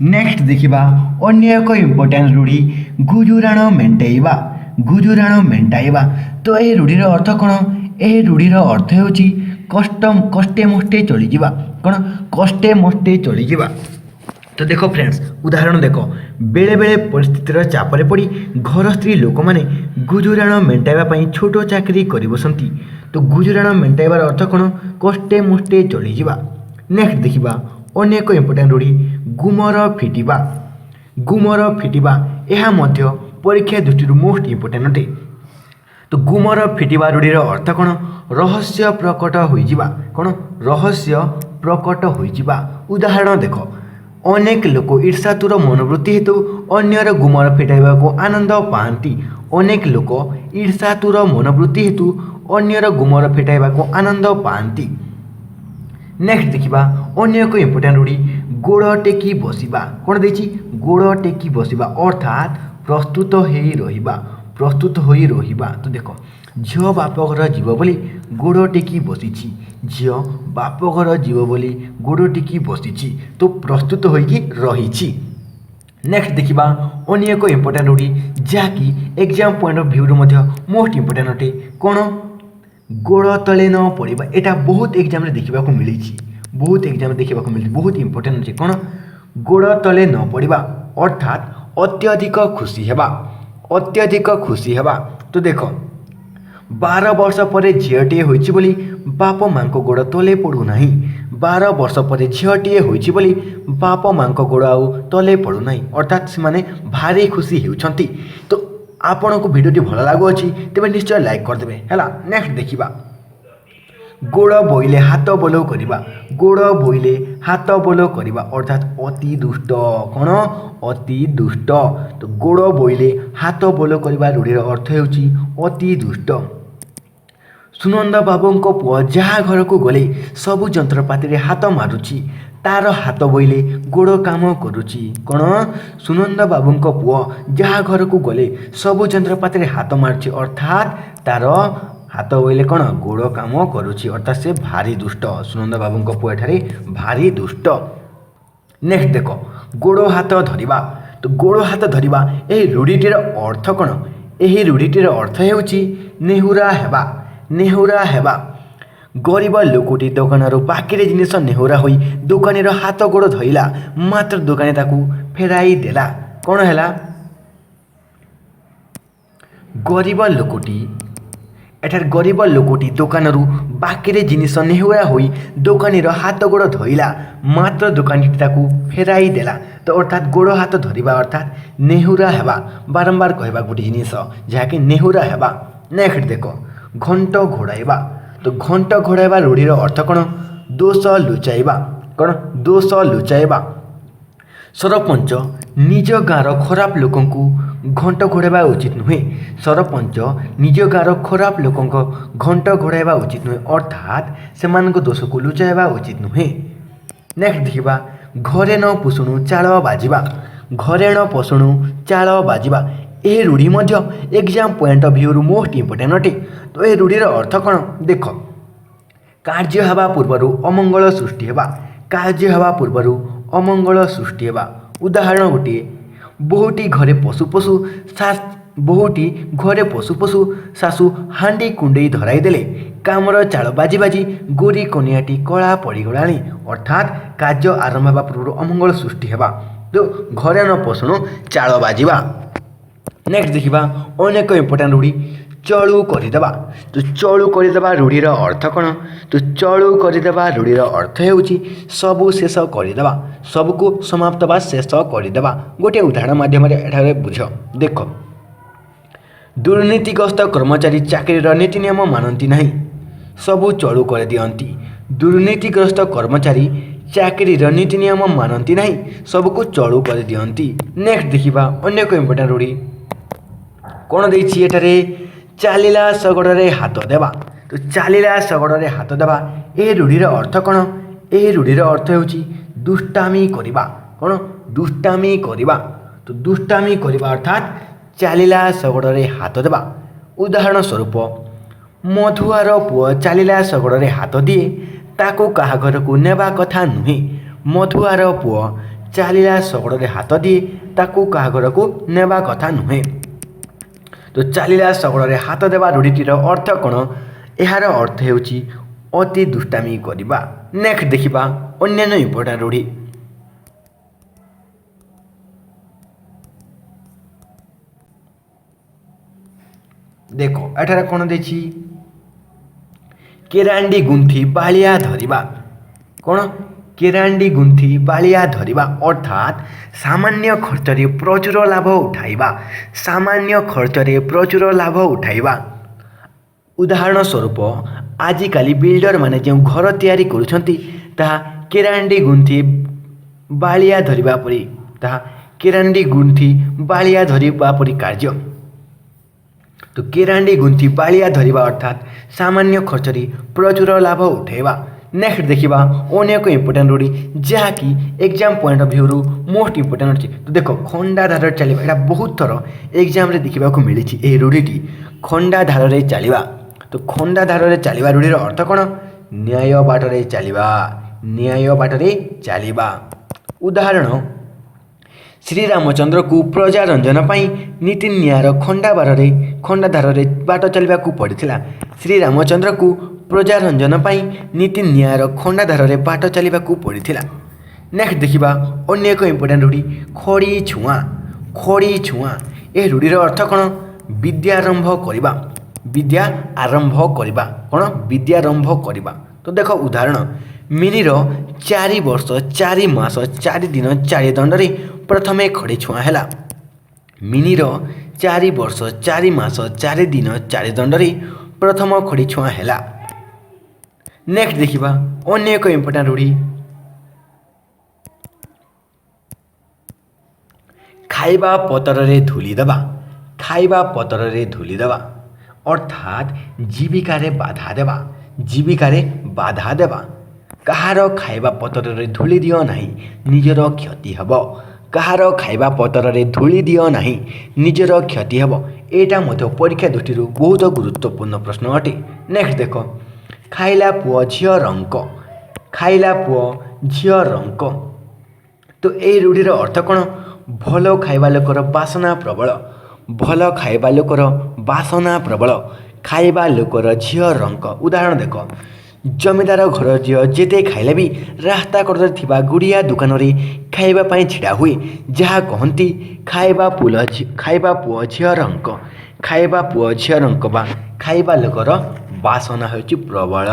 ନେକ୍ସଟ ଦେଖିବା ଅନ୍ୟ ଏକ ଇମ୍ପୋର୍ଟାଣ୍ଟ ରୂଢ଼ି, ଗୁଜୁରାଣ ମେଣ୍ଟାଇବା। ଗୁଜୁରାଣ ମେଣ୍ଟାଇବା। ତ ଏହି ରୂଢ଼ିର ଅର୍ଥ କ'ଣ? ଏହି ରୂଢ଼ିର ଅର୍ଥ ହେଉଛି କଷ୍ଟେ ମଷ୍ଟେ ଚଳିଯିବା। କ'ଣ? କଷ୍ଟେ ମଷ୍ଟେ ଚଳିଯିବା। ତ ଦେଖ ଫ୍ରେଣ୍ଡସ୍, ଉଦାହରଣ ଦେଖ, ବେଳେବେଳେ ପରିସ୍ଥିତିର ଚାପରେ ପଡ଼ି ଘର ସ୍ତ୍ରୀ ଲୋକମାନେ ଗୁଜୁରାଣ ମେଣ୍ଟାଇବା ପାଇଁ ଛୋଟ ଚାକିରି କରି ବସନ୍ତି। ତ ଗୁଜୁରାଣ ମେଣ୍ଟାଇବାର ଅର୍ଥ କ'ଣ? କଷ୍ଟେ ମଷ୍ଟେ ଚଳିଯିବା। ନେକ୍ସଟ ଦେଖିବା ଅନେକ ଇମ୍ପୋର୍ଟାଣ୍ଟ ରୂଢ଼ି, ଗୁମର ଫିଟିବା। ଗୁମର ଫିଟିବା ଏହା ମଧ୍ୟ ପରୀକ୍ଷା ଦୃଷ୍ଟିରୁ ମୋଷ୍ଟ ଇମ୍ପୋର୍ଟାଣ୍ଟ ଅଟେ। ତ ଗୁମର ଫିଟିବା ରୂଢ଼ିର ଅର୍ଥ କ'ଣ? ରହସ୍ୟ ପ୍ରକଟ ହୋଇଯିବା। କ'ଣ? ରହସ୍ୟ ପ୍ରକଟ ହୋଇଯିବା। ଉଦାହରଣ ଦେଖ, ଅନେକ ଲୋକ ଈର୍ଷାତୁର ମନୋବୃତ୍ତି ହେତୁ ଅନ୍ୟର ଗୁମର ଫିଟାଇବାକୁ ଆନନ୍ଦ ପାଆନ୍ତି। ଅନେକ ଲୋକ ଈର୍ଷାତୁର ମନୋବୃତ୍ତି ହେତୁ ଅନ୍ୟର ଗୁମର ଫିଟାଇବାକୁ ଆନନ୍ଦ ପାଆନ୍ତି। ନେକ୍ସଟ ଦେଖିବା ଅନ୍ୟ ଏକ ଇମ୍ପୋର୍ଟାଣ୍ଟ ରୂଢ଼ି, ଗୋଡ଼ ଟେକି ବସିବା। କ'ଣ ଦେଇଛି? ଗୋଡ଼ ଟେକି ବସିବା ଅର୍ଥାତ୍ ପ୍ରସ୍ତୁତ ହୋଇ ରହିବା। ପ୍ରସ୍ତୁତ ହୋଇ ରହିବା। ତ ଦେଖ, ଝିଅ ବାପଘର ଯିବ ବୋଲି ଗୋଡ଼ ଟେକି ବସିଛି। ଝିଅ ବାପଘର ଯିବ ବୋଲି ଗୋଡ଼ ଟେକି ବସିଛି। ତ ପ୍ରସ୍ତୁତ ହୋଇକି ରହିଛି। ନେକ୍ସଟ ଦେଖିବା ଅନ୍ୟ ଏକ ଇମ୍ପୋର୍ଟାଣ୍ଟ ରୂଢ଼ି, ଯାହାକି ଏକ୍ଜାମ୍ ପଏଣ୍ଟ ଅଫ୍ ଭ୍ୟୁରୁ ମଧ୍ୟ ମୋଷ୍ଟ ଇମ୍ପୋର୍ଟାଣ୍ଟ ଅଟେ। କ'ଣ? ଗୋଡ଼ ତଳେ ନ ପଡ଼ିବା। ଏଇଟା ବହୁତ ଏକ୍ଜାମ୍ରେ ଦେଖିବାକୁ ମିଳିଛି। ବହୁତ ଏକ୍ଜାମ୍ରେ ଦେଖିବାକୁ ମିଳିଛି। ବହୁତ ଇମ୍ପୋର୍ଟାଣ୍ଟ ଅଛି। କ'ଣ? ଗୋଡ଼ ତଳେ ନ ପଡ଼ିବା ଅର୍ଥାତ୍ ଅତ୍ୟଧିକ ଖୁସି ହେବା। ଅତ୍ୟଧିକ ଖୁସି ହେବା। ତ ଦେଖ, 12 ବର୍ଷ ପରେ ଝିଅଟିଏ ହୋଇଛି ବୋଲି ବାପ ମାଙ୍କ ଗୋଡ଼ ତଳେ ପଡ଼ୁନାହିଁ। 12 ବର୍ଷ ପରେ ଝିଅଟିଏ ହୋଇଛି ବୋଲି ବାପ ମାଙ୍କ ଗୋଡ଼ ଆଉ ତଳେ ପଡ଼ୁନାହିଁ ଅର୍ଥାତ୍ ସେମାନେ ଭାରି ଖୁସି ହେଉଛନ୍ତି। ତ ଆପଣଙ୍କୁ ଭିଡ଼ିଓଟି ଭଲ ଲାଗୁଅଛି ତେବେ ନିଶ୍ଚୟ ଲାଇକ୍ କରିଦେବେ। ହେଲା, ନେକ୍ସଟ ଦେଖିବା ଗୋଡ଼ ବୋଇଲେ ହାତ ବୋଲ କରିବା। ଗୋଡ଼ ବୋଇଲେ ହାତ ବୋଲ କରିବା ଅର୍ଥାତ୍ ଅତି ଦୁଷ୍ଟ। କ'ଣ? ଅତି ଦୁଷ୍ଟ। ତ ଗୋଡ଼ ବୋଇଲେ ହାତ ବୋଲ କରିବା ରୂଢ଼ିର ଅର୍ଥ ହେଉଛି ଅତି ଦୁଷ୍ଟ। ସୁନନ୍ଦ ବାବୁଙ୍କ ପୁଅ ଯାହା ଘରକୁ ଗଲେ ସବୁ ଯନ୍ତ୍ରପାତିରେ ହାତ ମାରୁଛି, ତାର ହାତ ବୋଇଲେ ଗୋଡ଼ କାମ କରୁଛି। କ'ଣ? ସୁନନ୍ଦ ବାବୁଙ୍କ ପୁଅ ଯାହା ଘରକୁ ଗଲେ ସବୁ ଯନ୍ତ୍ରପାତିରେ ହାତ ମାରୁଛି ଅର୍ଥାତ୍ ତାର ହାତ ବୋଇଲେ କ'ଣ? ଗୋଡ଼ କାମ କରୁଛି ଅର୍ଥାତ୍ ସେ ଭାରି ଦୁଷ୍ଟ। ସୁନନ୍ଦ ବାବୁଙ୍କ ପୁଅ ଏଠାରେ ଭାରି ଦୁଷ୍ଟ। ନେକ୍ସଟ ଦେଖ, ଗୋଡ଼ ହାତ ଧରିବା। ତ ଗୋଡ଼ ହାତ ଧରିବା ଏହି ରୂଢ଼ିଟିର ଅର୍ଥ କ'ଣ? ଏହି ରୂଢ଼ିଟିର ଅର୍ଥ ହେଉଛି ନେହୁରା ହେବା। ନେହୁରା ହେବା। ଗରିବ ଲୋକଟି ଦୋକାନରୁ ବାକିରେ ଜିନିଷ ନେହୁରା ହୋଇ ଦୋକାନୀର ହାତ ଗୋଡ଼ ଧରିଲା, ମାତ୍ର ଦୋକାନୀ ତାକୁ ଫେରାଇ ଦେଲା। କ'ଣ ହେଲା? ଏଠାରେ ଗରିବ ଲୋକଟି ଦୋକାନରୁ ବାକିରେ ଜିନିଷ ନେହୁରା ହୋଇ ଦୋକାନୀର ହାତ ଗୋଡ଼ ଧରିଲା, ମାତ୍ର ଦୋକାନୀଟି ତାକୁ ଫେରାଇ ଦେଲା। ତ ଅର୍ଥାତ୍ ଗୋଡ଼ ହାତ ଧରିବା ଅର୍ଥାତ୍ ନେହୁରା ହେବା। ବାରମ୍ବାର କହିବା ଗୋଟେ ଜିନିଷ ଯାହାକି ନେହୁରା ହେବା। ନେକ୍ସଟ ଦେଖ, ଘଣ୍ଟ ଘୋଡ଼ାଇବା। ତ ଘଣ୍ଟ ଘୋଡ଼ାଇବା ରୂଢ଼ିର ଅର୍ଥ କ'ଣ? ଦୋଷ ଲୁଚାଇବା। କ'ଣ? ଦୋଷ ଲୁଚାଇବା। सरपंच निज गाँवर खराब लोक घंट घोड़ाइबा उचित नुहे। सरपंच निज गाँवर खराब लोक घंट घोड़ाइबा उचित नुहे अर्थात से दोष को लुचाइबा उचित नुहे। नेक्स्ट देखा घरे न पुषुणु चाल बाजिबा। घरे न पशुणु चाल बाजिबा यह रूढ़ी exam point of view most important अटे। तो यह रूढ़ीर अर्थ कौन देख कार्य हवा पूर्वर अमंगल सृष्टि हेबा। कार्य हवा पूर्वर अमंगल सृष्टि हेबा उदाहरण गोटे बहुटी घरे पशु पशु बहुटी घरे पशु पशु शाशु हांडी कुंडई धराई देले कामर चाल बाजी बाजी गोरी कनियाटी कला पड़गलाणी अर्थात कार्य आरंभ होगा पूर्व अमंगल सृष्टि हेबा। तो घरे न पशुणु चाल बाजिबा। नेक्स्ट देखा अनेक इंपोर्टेंट रूढ़ी चलू करदेबा। तो चलू करदेबा रूढ़ीर अर्थ कौन। तो चलू करदेबा रूढ़ीर अर्थ होउची सबू शेष करदेबा। सबको समाप्त बा शेष करदेबा। गोटे उदाहरण माध्यम बुझ देख दुर्नीतिग्रस्त कर्मचारी चाकरीर नीति नियम मानती नहीं सबू चलू कर दियंती। दुर्नीतिग्रस्त कर्मचारी चाकरीर नीति नियम मानती नहीं सबको चलू कर दियंती। नेक्स्ट देखा अनेक इंपोर्टेंट रूढ़ी कौन देछि एटारे चालिला शगड़े हाथ देवा। तो चालिला शगड़े हाथ देवा ए रूढ़ीर अर्थ कौन। ए रूढ़ीर अर्थ होउची दुष्टामी करिबा। कौन दुष्टामी करिबा। तो दुष्टामी करिबा अर्थात चालिला शगड़े हाथ देवा। उदाहरण स्वरूप मधुआर पुओ चालिला शगड़े हाथ दिए ताको कहा घर को नेबा कथा नुहे। मधुआर पुओ चालिला शगड़े हाथ दिए ताको कहा घर को नेबा कथा नुहे। तो चालिला शगड़े हाथ देवा रूढ़ीटीर अर्थ कौन यार अर्थ होउची अति दुष्टामी करिबा। नेक्स्ट देखिबा अन्य इंपोर्टेंट रूढ़ी देखो एठार कौन देछि केरांडी गुंथी बालिया धरिबा। कौन केरांडी गुंथी बालिया धरिबा अर्थात सामान्य खर्चरे प्रचुर लाभ उठाइबा। सामान्य खर्चरे प्रचुर लाभ उठाइबा। उदाहरण स्वरूप आजिकाली बिल्डर माने जो घर तैयारी करुछंती ताहा केरांडी गुंथी बालिया धरिबा परी ताहा केरांडी गुंथी बालिया धरिबा परी कार्य। तो केरांडी गुंथी बालिया धरिबा अर्थात सामान्य खर्चरे प्रचुर लाभ उठाइबा। नेक्स्ट देखा अनेक इंपोर्टेंट रूढ़ी जहाँकि exam point of view most important अच्छे। तो देख खंडाधार चलवा यहाँ बहुत थर एग्जाम देखा मिली रूढ़ीटी खंडाधार चलवा। तो खंडाधार चलवा रूढ़ीर अर्थ कौन न्याय बाटरे चलवा। न्याय बाटरे चलवा। उदाहरण श्रीरामचंद्र को प्रजा रंजन पाई नीति न्यायर खंडाधार बाट चलवा पड़ता। श्रीरामचंद्र को प्रजा रंजन पाई नीति न्यायर खंडाधार बाट चलवा पड़ता। नेक्स्ट देखा अन्य एक इंपोर्टेंट रूढ़ी खड़ी छुआ। खड़ी छुआ यह रूढ़ीर अर्थ कौन विद्यारंभ करवा। विद्या आरंभ करवा। कौन विद्यारंभ करवा। तो देख उदाहरण मिनीर 4 वर्ष 4 मास 4 दिन 4 दंड प्रथमे खड़ी छुआ है। मिनीर 4 वर्ष 4 मास 4 दिन 4 दंड प्रथम खड़ी छुआ है। नेक्स्ट देखा अन्य एक इंपोर्टेंट रूढ़ी खाइबा पतरे धूली देवा। खाइबा पतरे धूली देवा अर्थात जीविकार बाधा देवा। जीविकार बाधा देवा। कहार खाइबा पतरे धूली दियो नहीं निजर क्षति हेब। कहार खाइबा पतरे धूली दियो नहीं निजर क्षति हेब। एटा मध्य परीक्षा दृष्टि बहुत गुरुत्वपूर्ण प्रश्न अटे। नेक्स्ट देख खाइला पुओ झियो रंक। खाइला पुओ झियो रंक। तो ये रूढ़ीर अर्थ कौन भल खाइबा लोकर बासना प्रबल। भल खाइबा लोकर बासना प्रबल। खाइबा लोकर झियो रंक। उदाहरण देख जमीदार घर झियो जेते खाइले भी रास्ता कड़े थिबा गुड़िया दुकान रे खाइबा पाई छिड़ा हुए जहाँ कहती खाइबा पुओ झियो रंक। खाइबा पुओ झियो रंक बा खाइबा लोकर बासना होची प्रबल।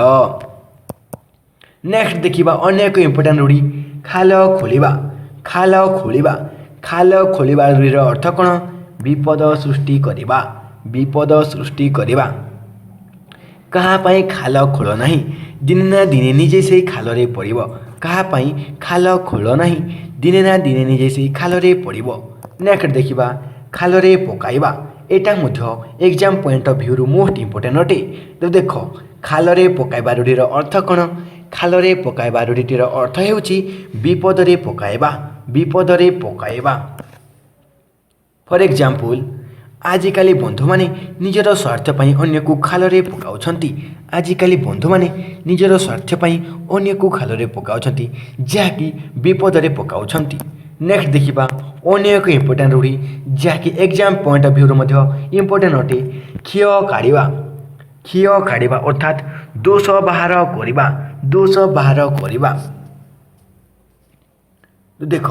नेक्स्ट देखिबा अन्य एक इंपोर्टेंट रूढ़ी खाल खोलिबा। खाल खोलिबा। खाल खोलिबा रूढ़ीर अर्थ कौन विपद सृष्टि करिबा। विपद सृष्टि करिबा। कहाँ पाई खाल खोल नहीं दिने ना दिने निजे से खाल रे पड़िबो କାହାପାଇଁ ଖାଲ ଖୋଳ ନାହିଁ, ଦିନେ ନା ଦିନେ ନିଜେ ସେହି ଖାଲରେ ପଡ଼ିବ। ନେକ୍ସଟ ଦେଖିବା ଖାଲରେ ପକାଇବା। ଏଇଟା ମଧ୍ୟ ଏକ୍ଜାମ୍ ପଏଣ୍ଟ ଅଫ୍ ଭ୍ୟୁରୁ ମୋଷ୍ଟ ଇମ୍ପୋର୍ଟାଣ୍ଟ ଅଟେ। ତ ଦେଖ ଖାଲରେ ପକାଇବା ରୂଢ଼ିର ଅର୍ଥ କ'ଣ? ଖାଲରେ ପକାଇବା ରୂଢ଼ିଟିର ଅର୍ଥ ହେଉଛି ବିପଦରେ ପକାଇବା, ବିପଦରେ ପକାଇବା। ଫର୍ ଏକ୍ଜାମ୍ପଲ୍, ଆଜିକାଲି ବନ୍ଧୁମାନେ ନିଜର ସ୍ୱାର୍ଥ ପାଇଁ ଅନ୍ୟକୁ ଖାଲରେ ପକାଉଛନ୍ତି। ଆଜିକାଲି ବନ୍ଧୁମାନେ ନିଜର ସ୍ୱାର୍ଥ ପାଇଁ ଅନ୍ୟକୁ ଖାଲରେ ପକାଉଛନ୍ତି, ଯାହାକି ବିପଦରେ ପକାଉଛନ୍ତି। ନେକ୍ସଟ ଦେଖିବା ଅନ୍ୟ ଏକ ଇମ୍ପୋର୍ଟାଣ୍ଟ ରୂଢ଼ି, ଯାହାକି ଏକ୍ଜାମ୍ ପଏଣ୍ଟ ଅଫ୍ ଭ୍ୟୁରୁ ମଧ୍ୟ ଇମ୍ପୋର୍ଟାଣ୍ଟ ଅଟେ। ଖିଅ କାଢ଼ିବା। ଖିଅ କାଢ଼ିବା ଅର୍ଥାତ୍ ଦୋଷ ବାହାର କରିବା, ଦୋଷ ବାହାର କରିବା। ଦେଖ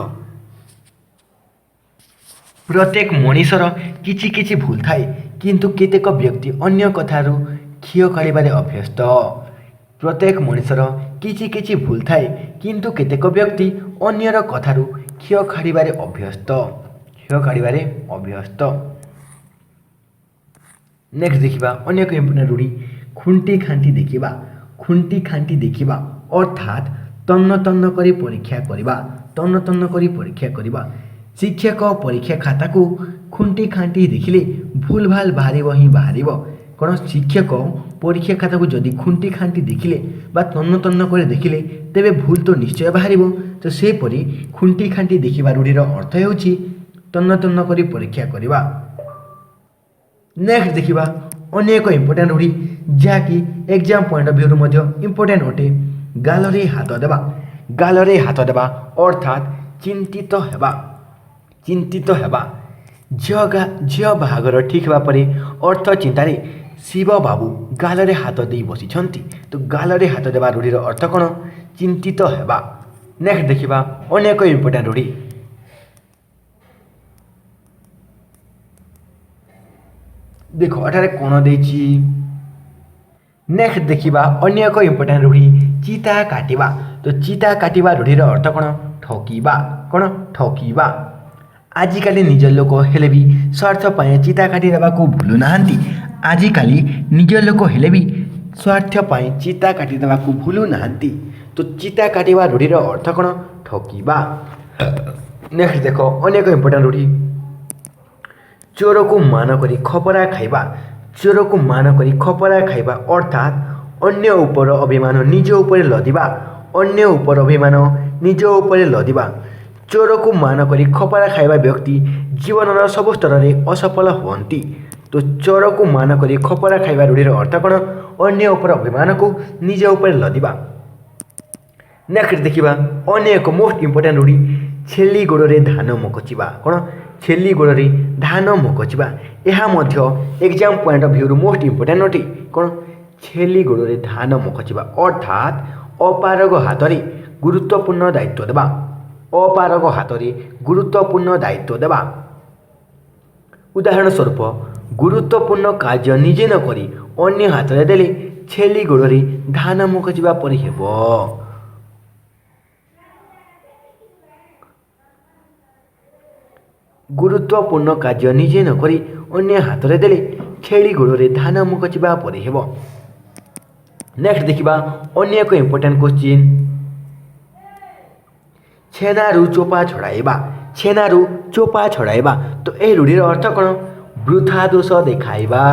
ପ୍ରତ୍ୟେକ ମଣିଷର କିଛି କିଛି ଭୁଲ ଥାଏ, କିନ୍ତୁ କେତେକ ବ୍ୟକ୍ତି ଅନ୍ୟ କଥାରୁ ଖିଅ କାଢ଼ିବାରେ ଅଭ୍ୟସ୍ତ। ପ୍ରତ୍ୟେକ ମଣିଷର କିଛି କିଛି ଭୁଲ ଥାଏ, କିନ୍ତୁ କେତେକ ବ୍ୟକ୍ତି ଅନ୍ୟର କଥାରୁ ଖିଅ କାଢ଼ିବାରେ ଅଭ୍ୟସ୍ତ, ଖିଅ କାଢ଼ିବାରେ ଅଭ୍ୟସ୍ତ। ନେକ୍ସଟ ଦେଖିବା ଅନ୍ୟ ଏକ ଇମ୍ପୋର୍ଟାଣ୍ଟ ରୂଢ଼ି, ଖୁଣ୍ଟି ଖାଣ୍ଟି ଦେଖିବା। ଖୁଣ୍ଟି ଖାଣ୍ଟି ଦେଖିବା ଅର୍ଥାତ୍ ତନ୍ନ ତନ୍ନ କରି ପରୀକ୍ଷା କରିବା, ତନ୍ନ ତନ୍ନ କରି ପରୀକ୍ଷା କରିବା। ଶିକ୍ଷକ ପରୀକ୍ଷା ଖାତାକୁ ଖୁଣ୍ଟି ଖାଣ୍ଟି ଦେଖିଲେ ଭୁଲ ଭାଲ ବାହାରିବ ହିଁ ବାହାରିବ। କ'ଣ ଶିକ୍ଷକ ପରୀକ୍ଷା ଖାତାକୁ ଯଦି ଖୁଣ୍ଟି ଖାଣ୍ଟି ଦେଖିଲେ ବା ତନ୍ନ ତନ୍ନ କରି ଦେଖିଲେ ତେବେ ଭୁଲ ତ ନିଶ୍ଚୟ ବାହାରିବ। ତ ସେପରି ଖୁଣ୍ଟି ଖାଣ୍ଟି ଦେଖିବା ରୂଢ଼ିର ଅର୍ଥ ହେଉଛି ତନ୍ନ ତନ୍ନ କରି ପରୀକ୍ଷା କରିବା। ନେକ୍ସଟ ଦେଖିବା ଅନ୍ୟ ଏକ ଇମ୍ପୋର୍ଟାଣ୍ଟ ରୂଢ଼ି, ଯାହାକି ଏକ୍ଜାମ୍ ପଏଣ୍ଟ ଅଫ୍ ଭ୍ୟୁରୁ ମଧ୍ୟ ଇମ୍ପୋର୍ଟାଣ୍ଟ ଅଟେ। ଗାଲରେ ହାତ ଦେବା। ଗାଲରେ ହାତ ଦେବା ଅର୍ଥାତ୍ ଚିନ୍ତିତ ହେବା, ଚିନ୍ତିତ ହେବା। ଝିଅ ବାହାଘର ଠିକ୍ ହେବା ପରେ ଅର୍ଥ ଚିନ୍ତାରେ ଶିବ ବାବୁ ଗାଲରେ ହାତ ଦେଇ ବସିଛନ୍ତି। ତ ଗାଲରେ ହାତ ଦେବା ରୂଢ଼ିର ଅର୍ଥ କ'ଣ? ଚିନ୍ତିତ ହେବା। ନେକ୍ସଟ ଦେଖିବା ଅନ୍ୟ ଏକ ଇମ୍ପୋର୍ଟାଣ୍ଟ ରୂଢ଼ି, ଦେଖ ଏଠାରେ କ'ଣ ଦେଇଛି। ନେକ୍ସଟ ଦେଖିବା ଅନ୍ୟ ଏକ ଇମ୍ପୋର୍ଟାଣ୍ଟ ରୂଢ଼ି, ଚିତା କାଟିବା। ତ ଚିତା କାଟିବା ରୂଢ଼ିର ଅର୍ଥ କ'ଣ? ଠକିବା। କ'ଣ? ଠକିବା। ଆଜିକାଲି ନିଜ ଲୋକ ହେଲେ ବି ସ୍ୱାର୍ଥ ପାଇଁ ଚିତା କାଟି ଦେବାକୁ ଭୁଲୁ ନାହାନ୍ତି। ଆଜିକାଲି ନିଜ ଲୋକ ହେଲେ ବି ସ୍ୱାର୍ଥ ପାଇଁ ଚିତା କାଟି ଦେବାକୁ ଭୁଲୁ ନାହାନ୍ତି। ତ ଚିତା କାଟିବା ରୂଢ଼ିର ଅର୍ଥ କ'ଣ? ଠକିବା। ନେକ୍ସଟ ଦେଖ ଅନ୍ୟ ଏକ ଇମ୍ପୋର୍ଟାଣ୍ଟ ରୂଢ଼ି, ଚୋରକୁ ମାନ କରି ଖପରା ଖାଇବା। ଚୋରକୁ ମାନ କରି ଖପରା ଖାଇବା ଅର୍ଥାତ୍ ଅନ୍ୟ ଉପର ଅଭିମାନ ନିଜ ଉପରେ ଲଦିବା, ଅନ୍ୟ ଉପର ଅଭିମାନ ନିଜ ଉପରେ ଲଦିବା। ଚୋରକୁ ମାନ କରି ଖପରା ଖାଇବା ବ୍ୟକ୍ତି ଜୀବନର ସବୁ ସ୍ତରରେ ଅସଫଳ ହୁଅନ୍ତି। ତ ଚୋରକୁ ମାନ କରି ଖପରା ଖାଇବା ରୂଢ଼ିର ଅର୍ଥ କ'ଣ? ଅନ୍ୟ ଉପର ଅଭିମାନକୁ ନିଜ ଉପରେ ଲଦିବା। ନେକ୍ସଟ ଦେଖିବା ଅନ୍ୟ ଏକ ମୋଷ୍ଟ ଇମ୍ପୋର୍ଟାଣ୍ଟ ରୂଢ଼ି, ଛେଲି ଗୋଡ଼ରେ ଧାନ ମକଚିବା। କ'ଣ? ଛେଲି ଗୋଡ଼ରେ ଧାନ ମକଚିବା। ଏହା ମଧ୍ୟ ଏକ୍ଜାମ୍ ପଏଣ୍ଟ ଅଫ୍ ଭ୍ୟୁରୁ ମୋଷ୍ଟ ଇମ୍ପୋର୍ଟାଣ୍ଟ ଅଟେ। କ'ଣ? ଛେଲି ଗୋଡ଼ରେ ଧାନ ମକଚିବା ଅର୍ଥାତ୍ ଅପାରଗ ହାତରେ ଗୁରୁତ୍ୱପୂର୍ଣ୍ଣ ଦାୟିତ୍ୱ ଦେବା, ଅପାରଗ ହାତରେ ଗୁରୁତ୍ୱପୂର୍ଣ୍ଣ ଦାୟିତ୍ୱ ଦେବା। ଉଦାହରଣ ସ୍ୱରୂପ ଗୁରୁତ୍ୱପୂର୍ଣ୍ଣ କାର୍ଯ୍ୟ ନିଜେ ନ କରି ଅନ୍ୟ ହାତରେ ଦେଲେ ଛେଲି ଗୋଡ଼ରେ ଧାନ ମକଚିବା ପରି ହେବ। ଗୁରୁତ୍ୱପୂର୍ଣ୍ଣ କାର୍ଯ୍ୟ ନିଜେ ନ କରି ଅନ୍ୟ ହାତରେ ଦେଲେ ଛେଳି ଗୋଡ଼ରେ ଧାନ ମକଚିବା ପରି ହେବ। ନେକ୍ସଟ ଦେଖିବା ଅନ୍ୟ ଏକ ଇମ୍ପୋର୍ଟାଣ୍ଟ କ୍ୱେଶ୍ଚିନ୍, ଛେନାରୁ ଚୋପା ଛଡ଼ାଇବା। ଛେନାରୁ ଚୋପା ଛଡ଼ାଇବା। ତ ଏହି ରୂଢ଼ିର ଅର୍ଥ କ'ଣ? ବୃଥା ଦୋଷ ଦେଖାଇବା,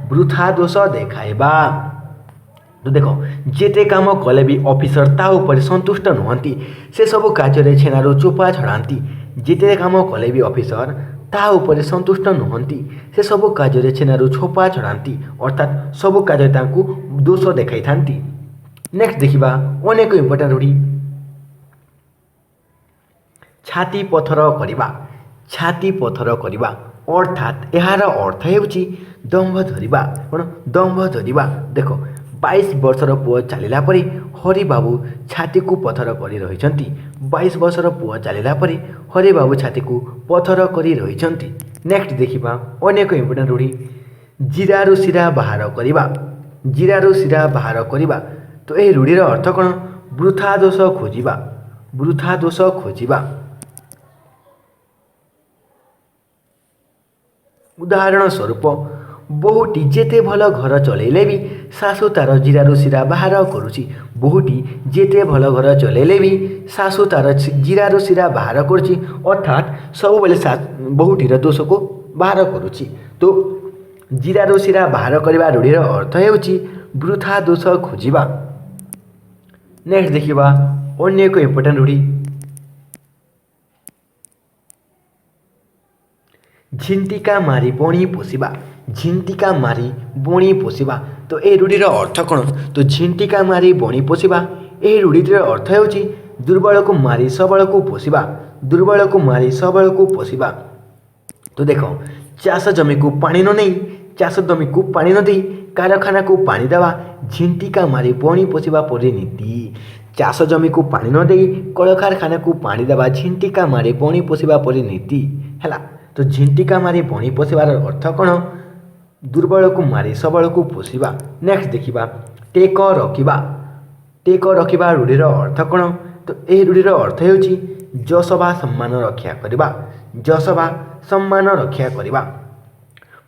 ବୃଥା ଦୋଷ ଦେଖାଇବା। ତ ଦେଖ ଯେତେ କାମ କଲେ ବି ଅଫିସର ତା ଉପରେ ସନ୍ତୁଷ୍ଟ ନୁହନ୍ତି, ସେସବୁ କାର୍ଯ୍ୟରେ ଛେନାରୁ ଚୋପା ଛଡ଼ାନ୍ତି। ଯେତେ କାମ କଲେ ବି ଅଫିସର ତା ଉପରେ ସନ୍ତୁଷ୍ଟ ନୁହନ୍ତି, ସେସବୁ କାର୍ଯ୍ୟରେ ଛେନାରୁ ଚୋପା ଛଡ଼ାନ୍ତି ଅର୍ଥାତ୍ ସବୁ କାର୍ଯ୍ୟରେ ତାଙ୍କୁ ଦୋଷ ଦେଖାଇଥାନ୍ତି। ନେକ୍ସଟ ଦେଖିବା ଅନେକ ଇମ୍ପୋର୍ଟାଣ୍ଟ ରୂଢ଼ି, ଛାତି ପଥର କରିବା। ଛାତି ପଥର କରିବା ଅର୍ଥାତ୍ ଏହାର ଅର୍ଥ ହେଉଛି ଦମ୍ଭ ଧରିବା। କ'ଣ? ଦମ୍ଭ ଧରିବା। ଦେଖ 22 ବର୍ଷର ପୁଅ ଚାଲିଲା ପରେ ହରିବାବୁ ଛାତିକୁ ପଥର କରି ରହିଛନ୍ତି। 22 ବର୍ଷର ପୁଅ ଚାଲିଲା ପରେ ହରିବାବୁ ଛାତିକୁ ପଥର କରି ରହିଛନ୍ତି। ନେକ୍ସଟ ଦେଖିବା ଅନେକ ଇମ୍ପୋର୍ଟାଣ୍ଟ ରୂଢ଼ି, ଜିରାରୁ ଶିରା ବାହାର କରିବା। ଜିରାରୁ ଶିରା ବାହାର କରିବା। ତ ଏହି ରୂଢ଼ିର ଅର୍ଥ କ'ଣ? ବୃଥା ଦୋଷ ଖୋଜିବା, ବୃଥା ଦୋଷ ଖୋଜିବା। ଉଦାହରଣ ସ୍ୱରୂପ ବୋହୂଟି ଯେତେ ଭଲ ଘର ଚଲେଇଲେ ବି ଶାଶୁ ତାର ଜିରାରୁ ଶିରା ବାହାର କରୁଛି। ବୋହୂଟି ଯେତେ ଭଲ ଘର ଚଲେଇଲେ ବି ଶାଶୁ ତାର ଜିରାରୁ ଶିରା ବାହାର କରୁଛି, ଅର୍ଥାତ୍ ସବୁବେଳେ ବୋହୂଟିର ଦୋଷକୁ ବାହାର କରୁଛି। ତ ଜିରାରୁ ଶିରା ବାହାର କରିବା ରୂଢ଼ିର ଅର୍ଥ ହେଉଛି ବୃଥା ଦୋଷ ଖୋଜିବା। ନେକ୍ସଟ ଦେଖିବା ଅନ୍ୟ ଏକ ଇମ୍ପୋର୍ଟାଣ୍ଟ ରୂଢ଼ି, ଝିଣ୍ଟିକା ମାରି ବଣି ପୋଷିବା। ଝିଣ୍ଟିକା ମାରି ବଣି ପୋଷିବା, ତ এই ରୂଢ଼ିର ଅର୍ଥ କ'ଣ? ତ ଝିଣ୍ଟିକା ମାରି ବଣି ପୋଷିବା, ଏହି ରୂଢ଼ିଟିର ଅର୍ଥ ହେଉଛି ଦୁର୍ବଳକୁ ମାରି ସବଳକୁ ପୋଷିବା। ଦୁର୍ବଳକୁ ମାରି ସବଳକୁ ପୋଷିବା। ତ ଦେଖ, ଚାଷ ଜମିକୁ ପାଣି ନ ନେଇ, ଚାଷ ଜମିକୁ ପାଣି ନ ଦେଇ କାରଖାନାକୁ ପାଣି ଦେବା ଝିଣ୍ଟିକା ମାରି ବଣି ପୋଷିବା ପରି ନୀତି। ଚାଷ ଜମିକୁ ପାଣି ନ ଦେଇ କଳକାରଖାନାକୁ ପାଣି ଦେବା ଝିଣ୍ଟିକା ମାରି ବଣି ପୋଷିବା ପରି ନୀତି ହେଲା। ତ ଝିଣ୍ଟିକା ମାରି ବଣି ପୋଷିବାର ଅର୍ଥ କ'ଣ? ଦୁର୍ବଳକୁ ମାରି ସବଳକୁ ପୋଷିବା। ନେକ୍ସଟ ଦେଖିବା ଟେକ ରଖିବା। ଟେକ ରଖିବା ରୂଢ଼ିର ଅର୍ଥ କ'ଣ? ତ ଏହି ରୂଢ଼ିର ଅର୍ଥ ହେଉଛି ଯଶ ବା ସମ୍ମାନ ରକ୍ଷା କରିବା। ଯଶ ବା ସମ୍ମାନ ରକ୍ଷା କରିବା।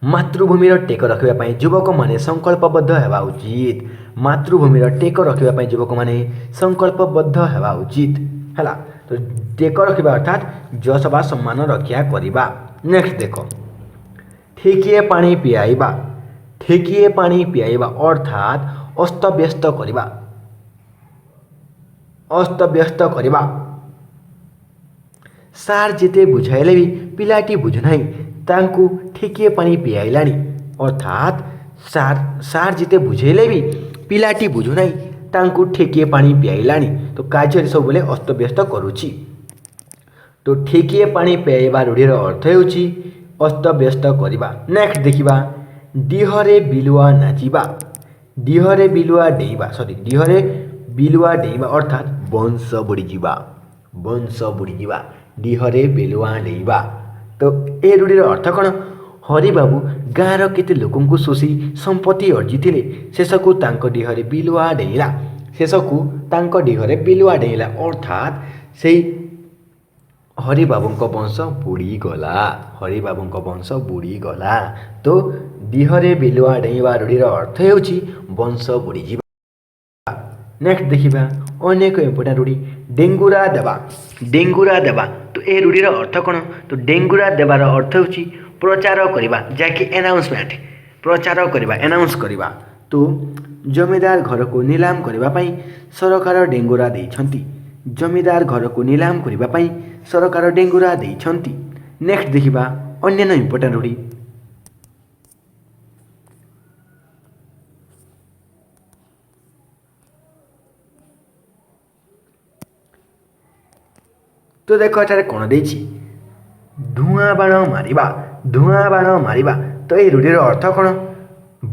ମାତୃଭୂମିର ଟେକ ରଖିବା ପାଇଁ ଯୁବକମାନେ ସଂକଳ୍ପବଦ୍ଧ ହେବା ଉଚିତ। ମାତୃଭୂମିର ଟେକ ରଖିବା ପାଇଁ ଯୁବକମାନେ ସଂକଳ୍ପବଦ୍ଧ ହେବା ଉଚିତ ହେଲା। ତ ଟେକ ରଖିବା ଅର୍ଥାତ୍ ଯଶ ବା ସମ୍ମାନ ରକ୍ଷା କରିବା। ନେକ୍ସଟ ଦେଖ, ଠେକିଏ ପାଣି ପିଆଇବା। ଠେକିଏ ପାଣି ପିଆଇବା ଅର୍ଥାତ୍ ଅସ୍ତବ୍ୟସ୍ତ କରିବା। ଅସ୍ତବ୍ୟସ୍ତ କରିବା। ସାର୍ ଯେତେ ବୁଝାଇଲେ ବି ପିଲାଟି ବୁଝୁନାହିଁ, ତାଙ୍କୁ ଠେକିଏ ପାଣି ପିଆଇଲାଣି। ଅର୍ଥାତ୍ ସାର୍ ଯେତେ ବୁଝେଇଲେ ବି ପିଲାଟି ବୁଝୁନାହିଁ, ତାଙ୍କୁ ଠେକିଏ ପାଣି ପିଆଇଲାଣି। ତ କାର୍ଯ୍ୟରେ ସବୁବେଳେ ଅସ୍ତବ୍ୟସ୍ତ କରୁଛି। ତ ଠେକିଏ ପାଣି ପିଆଇବା ରୂଢ଼ିର ଅର୍ଥ ହେଉଛି ଅସ୍ତବ୍ୟସ୍ତ କରିବା। ନେକ୍ସଟ ଦେଖିବା ଡିହରେ ବିଲୁଆ ନାଚିବା। ଡିହରେ ବିଲୁଆ ଡେଇଁବା, ଡିହରେ ବିଲୁଆ ଡେଇଁବା ଅର୍ଥାତ୍ ବଂଶ ବୁଡ଼ିଯିବା। ବଂଶ ବୁଡ଼ିଯିବା, ଡିହରେ ବିଲୁଆ ଡେଇଁବା। ତ ଏ ରୂଢ଼ିର ଅର୍ଥ କ'ଣ? ହରିବାବୁ ଗାଁର କେତେ ଲୋକଙ୍କୁ ଶୋଷି ସମ୍ପତ୍ତି ଅର୍ଜିଥିଲେ, ଶେଷକୁ ତାଙ୍କ ଡିହରେ ବିଲୁଆ ଡେଇଁଲା। ଶେଷକୁ ତାଙ୍କ ଡିହରେ ବିଲୁଆ ଡେଇଁଲା ଅର୍ଥାତ୍ ସେଇ ହରିବାବୁଙ୍କ ବଂଶ ବୁଡ଼ିଗଲା। ହରିବାବୁଙ୍କ ବଂଶ ବୁଡ଼ିଗଲା। ତ ଡିହରେ ବିଲୁଆ ଡେଇଁବା ରୂଢ଼ିର ଅର୍ଥ ହେଉଛି ବଂଶ ବୁଡ଼ିଯିବା। ନେକ୍ସଟ ଦେଖିବା ଅନ୍ୟ ଏକ ଇମ୍ପୋର୍ଟାଣ୍ଟ ରୂଢ଼ି, ଡେଙ୍ଗୁରା ଦେବା। ଡେଙ୍ଗୁରା ଦେବା, ତ ଏ ରୂଢ଼ିର ଅର୍ଥ କ'ଣ? ତ ଡେଙ୍ଗୁରା ଦେବାର ଅର୍ଥ ହେଉଛି ପ୍ରଚାର କରିବା, ଯାହାକି ଆନାଉନ୍ସମେଣ୍ଟ। ପ୍ରଚାର କରିବା, ଆନାଉନ୍ସ କରିବା। ତ ଜମିଦାର ଘରକୁ ନିଲାମ କରିବା ପାଇଁ ସରକାର ଡେଙ୍ଗୁରା ଦେଇଛନ୍ତି। ଜମିଦାର ଘରକୁ ନିଲାମ କରିବା ପାଇଁ ସରକାର ଡେଙ୍ଗୁରା ଦେଇଛନ୍ତି। ନେକ୍ସଟ ଦେଖିବା ଅନ୍ୟାନ୍ୟ ଇମ୍ପୋର୍ଟାଣ୍ଟ ରୂଢ଼ି, ତ ଦେଖ ଏଠାରେ କ'ଣ ଦେଇଛି? ଧୂଆଁ ବାଣ ମାରିବା। ଧୂଆଁ ବାଣ ମାରିବା, ତ ଏହି ରୂଢ଼ିର ଅର୍ଥ କ'ଣ?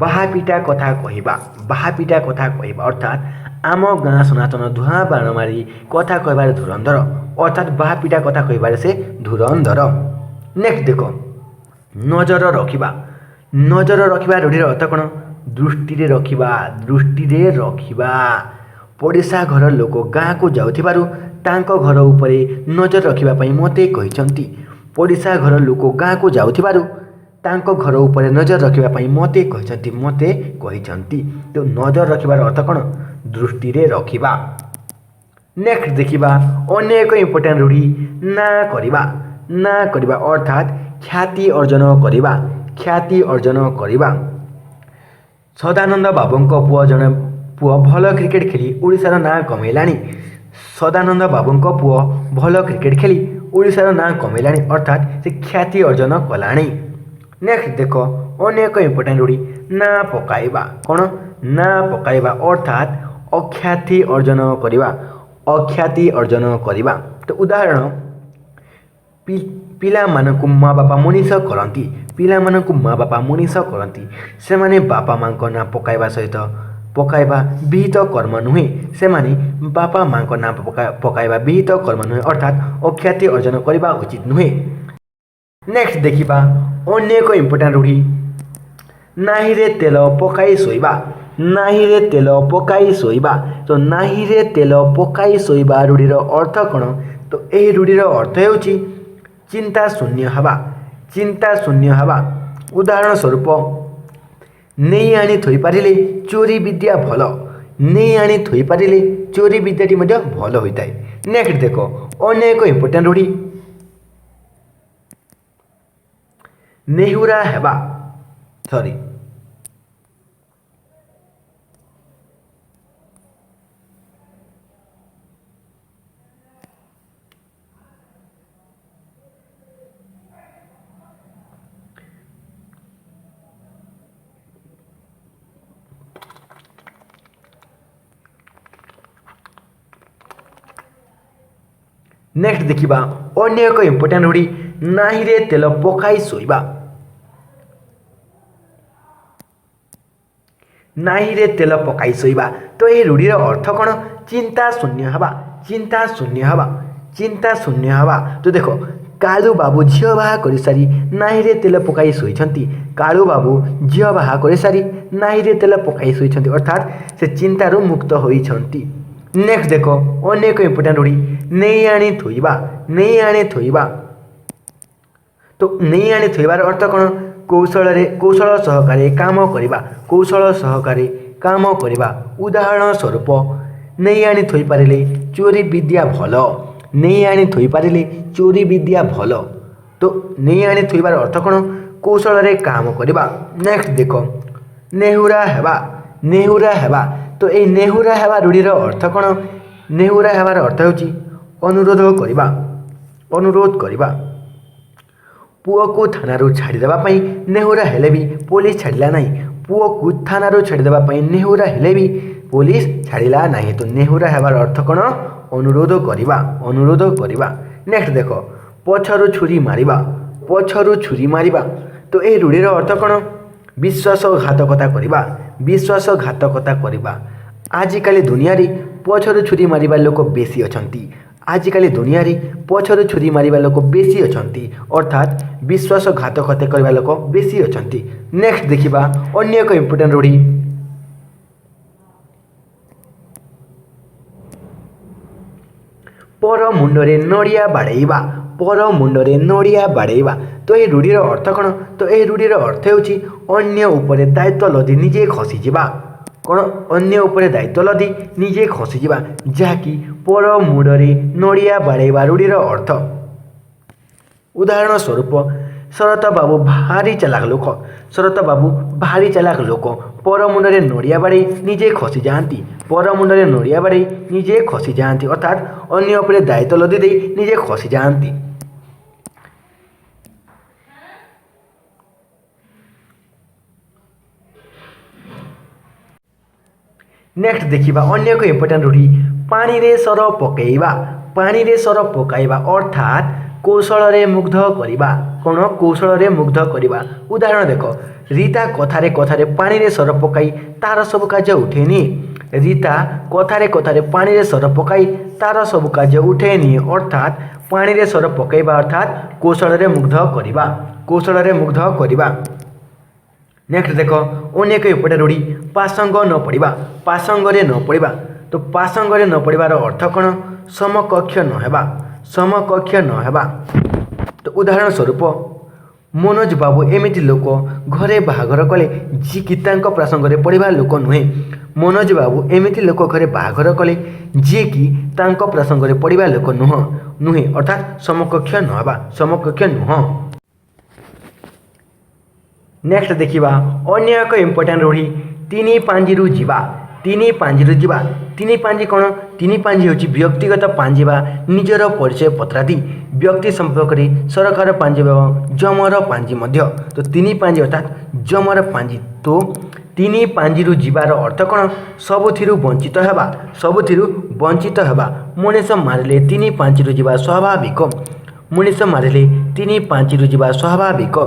ବାହା ପିଟା କଥା କହିବା। ବାହା ପିଟା କଥା କହିବା ଅର୍ଥାତ୍ ଆମ ଗାଁ ସନାତନ ଧୂଆଁ ବାଣ ମାରି କଥା କହିବାରେ ଧୁରନ୍ଧର। ଅର୍ଥାତ୍ ବାହା ପିଟା କଥା କହିବାରେ ସେ ଧୁରନ୍ଧର। ନେକ୍ସଟ ଦେଖ ନଜର ରଖିବା। ନଜର ରଖିବା ରୂଢ଼ିର ଅର୍ଥ କ'ଣ? ଦୃଷ୍ଟିରେ ରଖିବା। ଦୃଷ୍ଟିରେ ରଖିବା। ପଡ଼ିଶା ଘର ଲୋକ ଗାଁକୁ ଯାଉଥିବାରୁ ତାଙ୍କ ଘର ଉପରେ ନଜର ରଖିବା ପାଇଁ ମୋତେ କହିଛନ୍ତି। ପଡ଼ିଶା ଘର ଲୋକ ଗାଁକୁ ଯାଉଥିବାରୁ ତାଙ୍କ ଘର ଉପରେ ନଜର ରଖିବା ପାଇଁ ମୋତେ କହିଛନ୍ତି। ମୋତେ କହିଛନ୍ତି। ତ ନଜର ରଖିବାର ଅର୍ଥ କ'ଣ? ଦୃଷ୍ଟିରେ ରଖିବା। ନେକ୍ସଟ ଦେଖିବା ଅନ୍ୟ ଏକ ଇମ୍ପୋର୍ଟାଣ୍ଟ ରୂଢ଼ି, ନା କରିବା। ନା କରିବା ଅର୍ଥାତ୍ ଖ୍ୟାତି ଅର୍ଜନ କରିବା। ଖ୍ୟାତି ଅର୍ଜନ କରିବା। ସଦାନନ୍ଦ ବାବୁଙ୍କ ପୁଅ ଭଲ କ୍ରିକେଟ ଖେଳି ଓଡ଼ିଶାର ନାଁ କମେଇଲାଣି। ସଦାନନ୍ଦ ବାବୁଙ୍କ ପୁଅ ଭଲ କ୍ରିକେଟ ଖେଳି ଓଡ଼ିଶାର ନାଁ କମେଇଲାଣି ଅର୍ଥାତ୍ ସେ ଖ୍ୟାତି ଅର୍ଜନ କଲାଣି। ନେକ୍ସଟ ଦେଖ ଅନ୍ୟ ଏକ ଇମ୍ପୋର୍ଟାଣ୍ଟ ରୂଢ଼ି, ନା ପକାଇବା। କ'ଣ? ନା ପକାଇବା ଅର୍ଥାତ୍ ଅଖ୍ୟାତି ଅର୍ଜନ କରିବା। ଅଖ୍ୟାତି ଅର୍ଜନ କରିବା। ତ ଉଦାହରଣ, ପିଲାମାନଙ୍କୁ ମା ବାପା ମଣିଷ କରନ୍ତି। ପିଲାମାନଙ୍କୁ ମା ବାପା ମଣିଷ କରନ୍ତି। ସେମାନେ ବାପା ମାଙ୍କ ନାଁ ପକାଇବା ସହିତ ପକାଇବା ବିହିତ କର୍ମ ନୁହେଁ। ସେମାନେ ବାପା ମାଙ୍କ ନାଁ ପକାଇବା ବିହିତ କର୍ମ ନୁହେଁ ଅର୍ଥାତ୍ ଅଖ୍ୟାତି ଅର୍ଜନ କରିବା ଉଚିତ ନୁହେଁ। ନେକ୍ସଟ ଦେଖିବା ଅନ୍ୟ ଏକ ଇମ୍ପୋର୍ଟାଣ୍ଟ ରୂଢ଼ି, ନାହିରେ ତେଲ ପକାଇ ଶୋଇବା। ନାହିରେ ତେଲ ପକାଇ ଶୋଇବା, ତ ନାହିରେ ତେଲ ପକାଇ ଶୋଇବା ରୂଢ଼ିର ଅର୍ଥ କ'ଣ? ତ ଏହି ରୂଢ଼ିର ଅର୍ଥ ହେଉଛି ଚିନ୍ତା ଶୂନ୍ୟ ହେବା। ଚିନ୍ତା ଶୂନ୍ୟ ହେବା। ଉଦାହରଣ ସ୍ୱରୂପ ନେଇ ଆଣି ଥୋଇପାରିଲେ ଚୋରି ବିଦ୍ୟା ଭଲ। ନେଇ ଆଣି ଥୋଇପାରିଲେ ଚୋରି ବିଦ୍ୟାଟି ମଧ୍ୟ ଭଲ ହୋଇଥାଏ। ନେକ୍ସଟ ଦେଖ ଅନ୍ୟ ଏକ ଇମ୍ପୋର୍ଟାଣ୍ଟ ରୂଢ଼ି ନେହୁରା ହେବା ସରି नेक्स्ट देखिबा अन्य एक इम्पोर्टान्ट रूढ़ी नाही रे तेल पकाई शोइबा। नाही रे तेल पकाई शोइबा तो ये रूढ़ीर अर्थ कौन? चिंता शून्य हवा, चिंता शून्य हवा, चिंता शून्य हवा। तो देखो कालू बाबू झील बाहा कर सारी नाही रे तेल पकाई शोइछंती। कालू बाबू झील बाहा कर सारी नाही रे तेल पकाई शोइछंती अर्थात से चिंतारू मुक्त होइछंती। नेक्स्ट देखो अन्य एक इम्पोर्टान्ट रूढ़ी नहीं आनी थोइबा। नहीं आनी थोइबा तो नहीं आनी थोइबार अर्थ कौन? कौशल सहकारे काम करिबा, कौशल सहकारे काम करिबा। उदाहरण स्वरूप नहीं आनी थोइ पारिले चोरी विद्या भल। नहीं आनी थोइ पारिले चोरी विद्या भल। तो नहीं आनी थोइबार अर्थ कौन? कौशल रे काम करिबा। नेक्स्ट देखो नेहुरा हेबा, नेहुरा हेबा तो ये नेहुरा हेबा रूढ़ीर अर्थ कौन? नेहुरा हेबार अर्थ होची अनुरोध करिबा, अनुरोध करिबा। पुओ को थानारू छाड़ीदेवा नेहुरा हेले भी पुलिस छाड़िला नहीं। पुओ को थानारू छाड़ीदेवा नेहुरा हेले भी पुलिस छाड़िला नहीं। तो नेहुरा हेबार अर्थ कौन? अनुरोध करिबा, अनुरोध करिबा। नेक्स्ट देखो पछरू छुरी मारिबा, पछरू छुरी मारिबा तो ये रूढ़ीर अर्थ कौन? विश्वासघातकता करिबा, विश्वासघातकता करिबा। आजिकाली दुनिया रे पछरू छुरी मारिबा लोक बेसी अछंती। आजिकाली दुनिया रे पछरू छुरी मारिबा लोक बेसी अछंती अर्थात विश्वासघातकता करबा लोक बेसी अछंती। नेक्स्ट देखिबा अन्य एक इम्पोर्टेन्ट रूढ़ी पर मुंडरे नड़िया बाड़ेइबा, पर मुंडरे नड़िया बाड़ेइबा तो ये रूढ़ीर अर्थ कौन? तो ये रूढ़ीर अर्थ होची अन्य उपरे दायित्व लदी निजे खसी जिबा। कौन? अन्य उपरे दायित्व लदी निजे खसी जिबा जहाँकि पर मुंडरे नड़िया बाड़ेइबा रूढ़ीर अर्थ। उदाहरण स्वरूप शरत बाबू भारी चालाक लोक, शरत बाबू भारी चालाक लोक पर मुंडरे नड़िया बाड़े निजे खसी जाती। पर मुंडरे नड़िया बाड़े निजे खसी जाती अर्थात अन्य उपरे दायित्व लदी दे निजे खसी जाती। नेक्स्ट देखिबा अन्य एक इम्पोर्टेन्ट रूढ़ी पानी रे सर पकेइबा। पानी रे सर पकाइबा अर्थात कौशल रे मुग्ध करिबा। कौन? कौशल रे मुग्ध करिबा। उदाहरण देखो रीता कथारे कथारे पानी रे सर पकाई तार सब कार्य उठेनी। रीता कथारे कथारे पानी रे सर पकाई तार सब कार्य उठेनी अर्थात पानी रे सर पकाइबा अर्थात कौशल रे मुग्ध करिबा, कौशल रे मुग्ध करिबा। नेक्स्ट देखो अन्य एक इम्पोर्टेन्ट रूढ़ी पासंग न पड़िबा, पासंग रे न पड़िबा तो पासंग रे न पड़िबार अर्थ कौन? समकक्ष न हेबा, समकक्ष न हेबा। तो उदाहरण स्वरूप मनोज बाबू एमिति लोक घरे बाहाघर कले जी तांको प्रसंग रे पड़िबा लोक नुहे। मनोज बाबू एमिति लोक घरे बाहाघर कले जी कि तांको प्रसंग रे पड़िबा लोक नुहे अर्थात समकक्ष न हेबा, समकक्ष नुह। नेक्स्ट देखिबा अन्य एक इम्पोर्टेन्ट रूढ़ी तीनी पांजिरू जीवा। तीनी पांजिरू जीवा, तीनी पांजी कौन? तीनी पांजी होची व्यक्तिगत पांजिबा निजर परिचय पत्रादि। व्यक्ति संपर्क में सरकार पांजिबा जमर पांजी मध्य। तो तीनी पांजी अर्थात जमर पांजी। तो तीनी पांजिरू जीवार अर्थ कौन? सबुथिरु वंचित हेबा, सबुथिरु वंचित हेबा। मनीष मारिले तीनी पांजिरू जीवा स्वाभाविक, मनीष मारिले तीनी पांजिरू जीवा स्वाभाविक।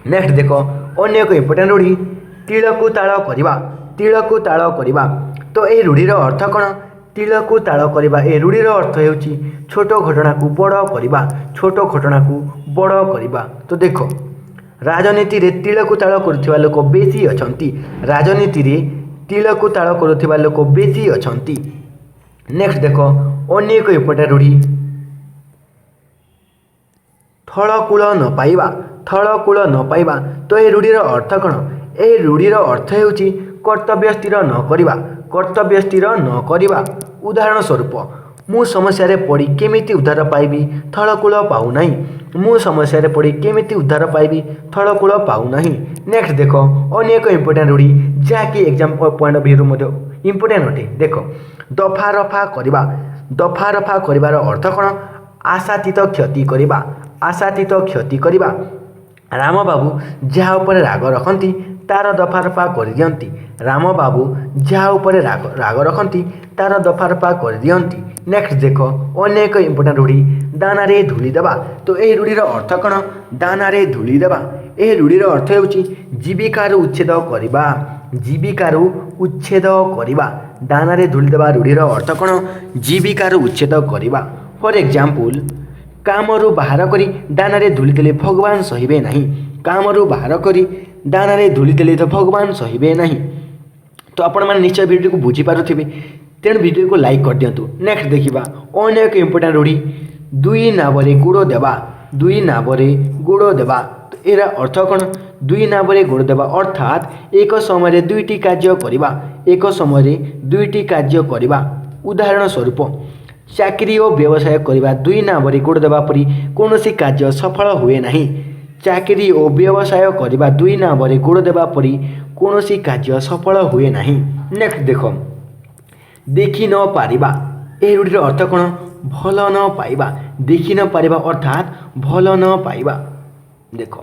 नेक्स्ट देखो अन्य एक इम्पोर्टेन्ट रूढ़ी तिलकु ताल करिबा, तिलकु ताल करिबा तो ये रूढ़ीर अर्थ कौन? तिलकु ताल करिबा ए रूढ़ीर अर्थ हेउची छोट घटना को बड़ करिबा, छोट घटना को बड़ करिबा। तो देखो राजनीति रे तिलकु ताल करुथिबा लोक बेसी अछंती, राजनीति रे तिलकु ताल करुथिबा लोक बेसी अछंती। नेक्स्ट देखो अन्य एक इम्पोर्टेन्ट रूढ़ी थळकूल न पाइबा, थळकूल न पाइबा तो ये रूढ़ीर अर्थ कौन? ଏହି ରୂଢ଼ିର ଅର୍ଥ ହେଉଛି କର୍ତ୍ତବ୍ୟ ସ୍ଥିର ନ କରିବା, କର୍ତ୍ତବ୍ୟ ସ୍ଥିର ନ କରିବା। ଉଦାହରଣ ସ୍ୱରୂପ, ମୁଁ ସମସ୍ୟାରେ ପଡ଼ି କେମିତି ଉଦ୍ଧାର ପାଇବି, ଥଳକୂଳ ପାଉନାହିଁ। ମୁଁ ସମସ୍ୟାରେ ପଡ଼ି କେମିତି ଉଦ୍ଧାର ପାଇବି, ଥଳକୂଳ ପାଉନାହିଁ। ନେକ୍ସଟ ଦେଖ ଅନ୍ୟ ଏକ ଇମ୍ପୋର୍ଟାଣ୍ଟ ରୂଢ଼ି ଯାହାକି ଏକ୍ଜାମ୍ ପଏଣ୍ଟ ଅଫ୍ ଭ୍ୟୁରୁ ମଧ୍ୟ ଇମ୍ପୋର୍ଟାଣ୍ଟ ଅଟେ। ଦେଖ, ଦଫା ରଫା କରିବା। ଦଫା ରଫା କରିବାର ଅର୍ଥ କ'ଣ? ଆଶାତୀତ କ୍ଷତି କରିବା, ଆଶାତୀତ କ୍ଷତି କରିବା। ରାମବାବୁ ଯାହା ଉପରେ ରାଗ ରଖନ୍ତି ତାର ଦଫା ରଫା କରିଦିଅନ୍ତି। ରାମବାବୁ ଯାହା ଉପରେ ରାଗ ରଖନ୍ତି ତାର ଦଫା ରଫା କରିଦିଅନ୍ତି। ନେକ୍ସଟ ଦେଖ ଅନ୍ୟ ଏକ ଇମ୍ପୋର୍ଟାଣ୍ଟ ରୂଢ଼ି ଦାନାରେ ଧୂଳି ଦେବା। ତ ଏହି ରୂଢ଼ିର ଅର୍ଥ କ'ଣ? ଦାନାରେ ଧୂଳି ଦେବା। ଏହି ରୂଢ଼ିର ଅର୍ଥ ହେଉଛି ଜୀବିକାରୁ ଉଚ୍ଛେଦ କରିବା, ଜୀବିକାରୁ ଉଚ୍ଛେଦ କରିବା। ଦାନାରେ ଧୂଳି ଦେବା ରୂଢ଼ିର ଅର୍ଥ କ'ଣ? ଜୀବିକାରୁ ଉଚ୍ଛେଦ କରିବା। ଫର ଏକ୍ଜାମ୍ପଲ୍, କାମରୁ ବାହାର କରି ଦାନାରେ ଧୂଳି ଦେଲେ ଭଗବାନ ସହିବେ ନାହିଁ। କାମରୁ ବାହାର କରି ଦାନାରେ ଧୂଳି ଦେଲେ ତ ଭଗବାନ ସହିବେ ନାହିଁ। ତ ଆପଣମାନେ ନିଶ୍ଚୟ ଭିଡ଼ିଓକୁ ବୁଝିପାରୁଥିବେ, ତେଣୁ ଭିଡ଼ିଓକୁ ଲାଇକ୍ କରିଦିଅନ୍ତୁ। ନେକ୍ସଟ ଦେଖିବା ଅନ୍ୟ ଏକ ଇମ୍ପୋର୍ଟାଣ୍ଟ ରୂଢ଼ି ଦୁଇ ନାବରେ ଗୋଡ଼ ଦେବା। ଦୁଇ ନାବରେ ଗୋଡ଼ ଦେବା। ତ ଏହାର ଅର୍ଥ କ'ଣ? ଦୁଇ ନାବରେ ଗୋଡ଼ ଦେବା ଅର୍ଥାତ୍ ଏକ ସମୟରେ ଦୁଇଟି କାର୍ଯ୍ୟ କରିବା, ଏକ ସମୟରେ ଦୁଇଟି କାର୍ଯ୍ୟ କରିବା। ଉଦାହରଣ ସ୍ୱରୂପ, ଚାକିରି ଓ ବ୍ୟବସାୟ କରିବା ଦୁଇ ନାବରେ ଗୋଡ଼ ଦେବା ପରି କୌଣସି କାର୍ଯ୍ୟ ସଫଳ ହୁଏ ନାହିଁ। ଚାକିରି ଓ ବ୍ୟବସାୟ କରିବା ଦୁଇ ନାବରେ ଗୋଡ଼ ଦେବା ପରି କୌଣସି କାର୍ଯ୍ୟ ସଫଳ ହୁଏ ନାହିଁ। ନେକ୍ସଟ ଦେଖ, ଦେଖି ନ ପାରିବା। ଏହି ରୂଢ଼ିର ଅର୍ଥ କ'ଣ? ଭଲ ନ ପାଇବା। ଦେଖି ନ ପାରିବା ଅର୍ଥାତ୍ ଭଲ ନ ପାଇବା। ଦେଖ,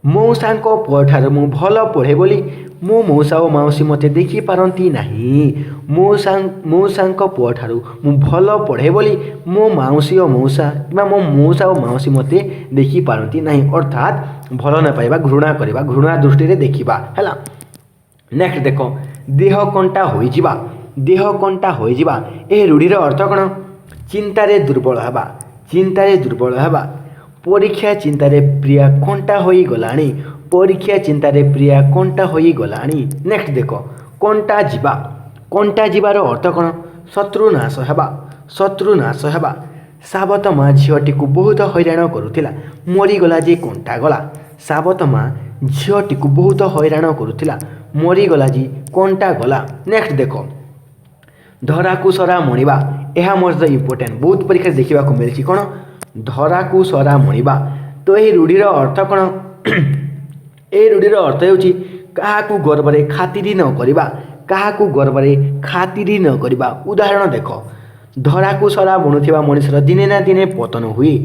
ମଉସାଙ୍କ ପୁଅଠାରୁ ମୁଁ ଭଲ ପଢ଼େ ବୋଲି ମୋ ମଉସା ଓ ମାଉସୀ ମୋତେ ଦେଖିପାରନ୍ତି ନାହିଁ। ମଉସାଙ୍କ ପୁଅଠାରୁ ମୁଁ ଭଲ ପଢ଼େ ବୋଲି ମୋ ମାଉସୀ ଓ ମଉସା କିମ୍ବା ମୋ ମଉସା ଓ ମାଉସୀ ମୋତେ ଦେଖିପାରନ୍ତି ନାହିଁ। ଅର୍ଥାତ୍ ଭଲ ନ ପାଇବା, ଘୃଣା କରିବା, ଘୃଣା ଦୃଷ୍ଟିରେ ଦେଖିବା ହେଲା। ନେକ୍ସଟ ଦେଖ, ଦେହ କଣ୍ଟା ହୋଇଯିବା। ଦେହ କଣ୍ଟା ହୋଇଯିବା। ଏହି ରୂଢ଼ିର ଅର୍ଥ କ'ଣ? ଚିନ୍ତାରେ ଦୁର୍ବଳ ହେବା, ଚିନ୍ତାରେ ଦୁର୍ବଳ ହେବା। ପରୀକ୍ଷା ଚିନ୍ତାରେ ପ୍ରିୟା କଣ୍ଟା ହୋଇଗଲାଣି। ପରୀକ୍ଷା ଚିନ୍ତାରେ ପ୍ରିୟା କଣ୍ଟା ହୋଇଗଲାଣି। ନେକ୍ସଟ ଦେଖ, କଣ୍ଟା ଯିବା। କଣ୍ଟା ଯିବାର ଅର୍ଥ କ'ଣ? ଶତ୍ରୁ ନାଶ ହେବା, ଶତ୍ରୁ ନାଶ ହେବା। ସାବତ ମା ଝିଅଟିକୁ ବହୁତ ହଇରାଣ କରୁଥିଲା, ମରିଗଲା ଯେ କଣ୍ଟା ଗଲା। ସାବତ ମା ଝିଅଟିକୁ ବହୁତ ହଇରାଣ କରୁଥିଲା, ମରିଗଲା ଯେ କଣ୍ଟା ଗଲା। ନେକ୍ସଟ ଦେଖ, ଧରାକୁ ସରା ମଣିବା। ଏହା ମଧ୍ୟ ଇମ୍ପୋର୍ଟାଣ୍ଟ, ବହୁତ ପରୀକ୍ଷାରେ ଦେଖିବାକୁ ମିଳିଛି। କ'ଣ? ଧରାକୁ ସରା ମଣିବା। ତ ଏହି ରୂଢ଼ିର ଅର୍ଥ କ'ଣ? ଏହି ରୂଢ଼ିର ଅର୍ଥ ହେଉଛି କାହାକୁ ଗର୍ବରେ ଖାତିରି ନ କରିବା, କାହାକୁ ଗର୍ବରେ ଖାତିରି ନ କରିବା। ଉଦାହରଣ ଦେଖ, ଧରାକୁ ସରା ବୁଣୁଥିବା ମଣିଷର ଦିନେ ନା ଦିନେ ପତନ ହୁଏ।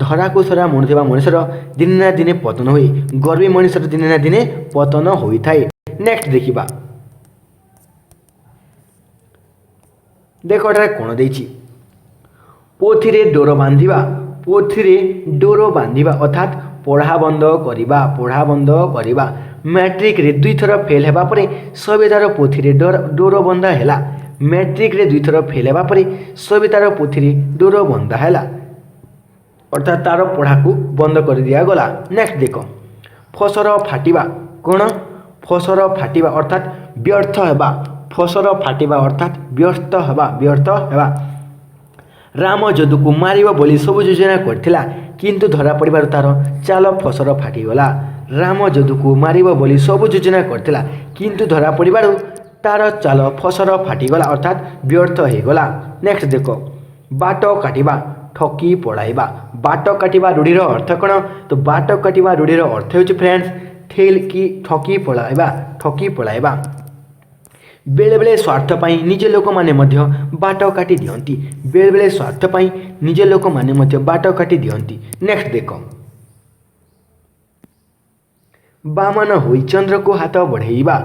ଧରାକୁ ସରା ବୁଣୁଥିବା ମଣିଷର ଦିନେ ନା ଦିନେ ପତନ ହୁଏ। ଗର୍ବୀ ମଣିଷର ଦିନେ ନା ଦିନେ ପତନ ହୋଇଥାଏ। ନେକ୍ସଟ ଦେଖିବା, ଦେଖ ଏଠାରେ କ'ଣ ଦେଇଛି? ପୋଥିରେ ଡୋର ବାନ୍ଧିବା। ପୋଥିରେ ଡୋର ବାନ୍ଧିବା ଅର୍ଥାତ୍ ପଢ଼ା ବନ୍ଦ କରିବା, ପଢ଼ା ବନ୍ଦ କରିବା। ମ୍ୟାଟ୍ରିକରେ ଦୁଇଥର ଫେଲ୍ ହେବା ପରେ ସବିତାର ପୋଥିରେ ଡୋର ବନ୍ଧା ହେଲା। ମ୍ୟାଟ୍ରିକରେ ଦୁଇଥର ଫେଲ୍ ହେବା ପରେ ସବିତାର ପୋଥିରେ ଡୋର ବନ୍ଧା ହେଲା, ଅର୍ଥାତ୍ ତାର ପଢ଼ାକୁ ବନ୍ଦ କରି ଦିଆଗଲା। ନେକ୍ସଟ ଦେଖ, ଫସର ଫାଟିବା। କ'ଣ? ଫସର ଫାଟିବା ଅର୍ଥାତ୍ ବ୍ୟର୍ଥ ହେବା। ଫସର ଫାଟିବା ଅର୍ଥାତ୍ ବ୍ୟର୍ଥ ହେବା, ବ୍ୟର୍ଥ ହେବା। ରାମ ଯଦୁକୁ ମାରିବ ବୋଲି ସବୁ ଯୋଜନା କରିଥିଲା, କିନ୍ତୁ ଧରା ପଡ଼ିବାରୁ ତାର ଚାଲ ଫସର ଫାଟିଗଲା। ରାମ ଯଦୁକୁ ମାରିବ ବୋଲି ସବୁ ଯୋଜନା କରିଥିଲା, କିନ୍ତୁ ଧରା ପଡ଼ିବାରୁ ତାର ଚାଲ ଫସର ଫାଟିଗଲା, ଅର୍ଥାତ୍ ବ୍ୟର୍ଥ ହୋଇଗଲା। ନେକ୍ସଟ ଦେଖ, ବାଟ କାଟିବା, ଠକି ପଳାଇବା। ବାଟ କାଟିବା ରୂଢ଼ିର ଅର୍ଥ କ'ଣ? ତ ବାଟ କାଟିବା ରୂଢ଼ିର ଅର୍ଥ ହେଉଛି ଫ୍ରେଣ୍ଡସ୍ ଠକି ପଳାଇବା, ଠକି ପଳାଇବା। ବେଳେବେଳେ ସ୍ୱାର୍ଥ ପାଇଁ ନିଜ ଲୋକମାନେ ମଧ୍ୟ ବାଟ କାଟି ଦିଅନ୍ତି। ବେଳେବେଳେ ସ୍ୱାର୍ଥ ପାଇଁ ନିଜ ଲୋକମାନେ ମଧ୍ୟ ବାଟ କାଟି ଦିଅନ୍ତି। ନେକ୍ସଟ ଦେଖ, ବାମନ ହୋଇ ଚନ୍ଦ୍ରକୁ ହାତ ବଢ଼େଇବା।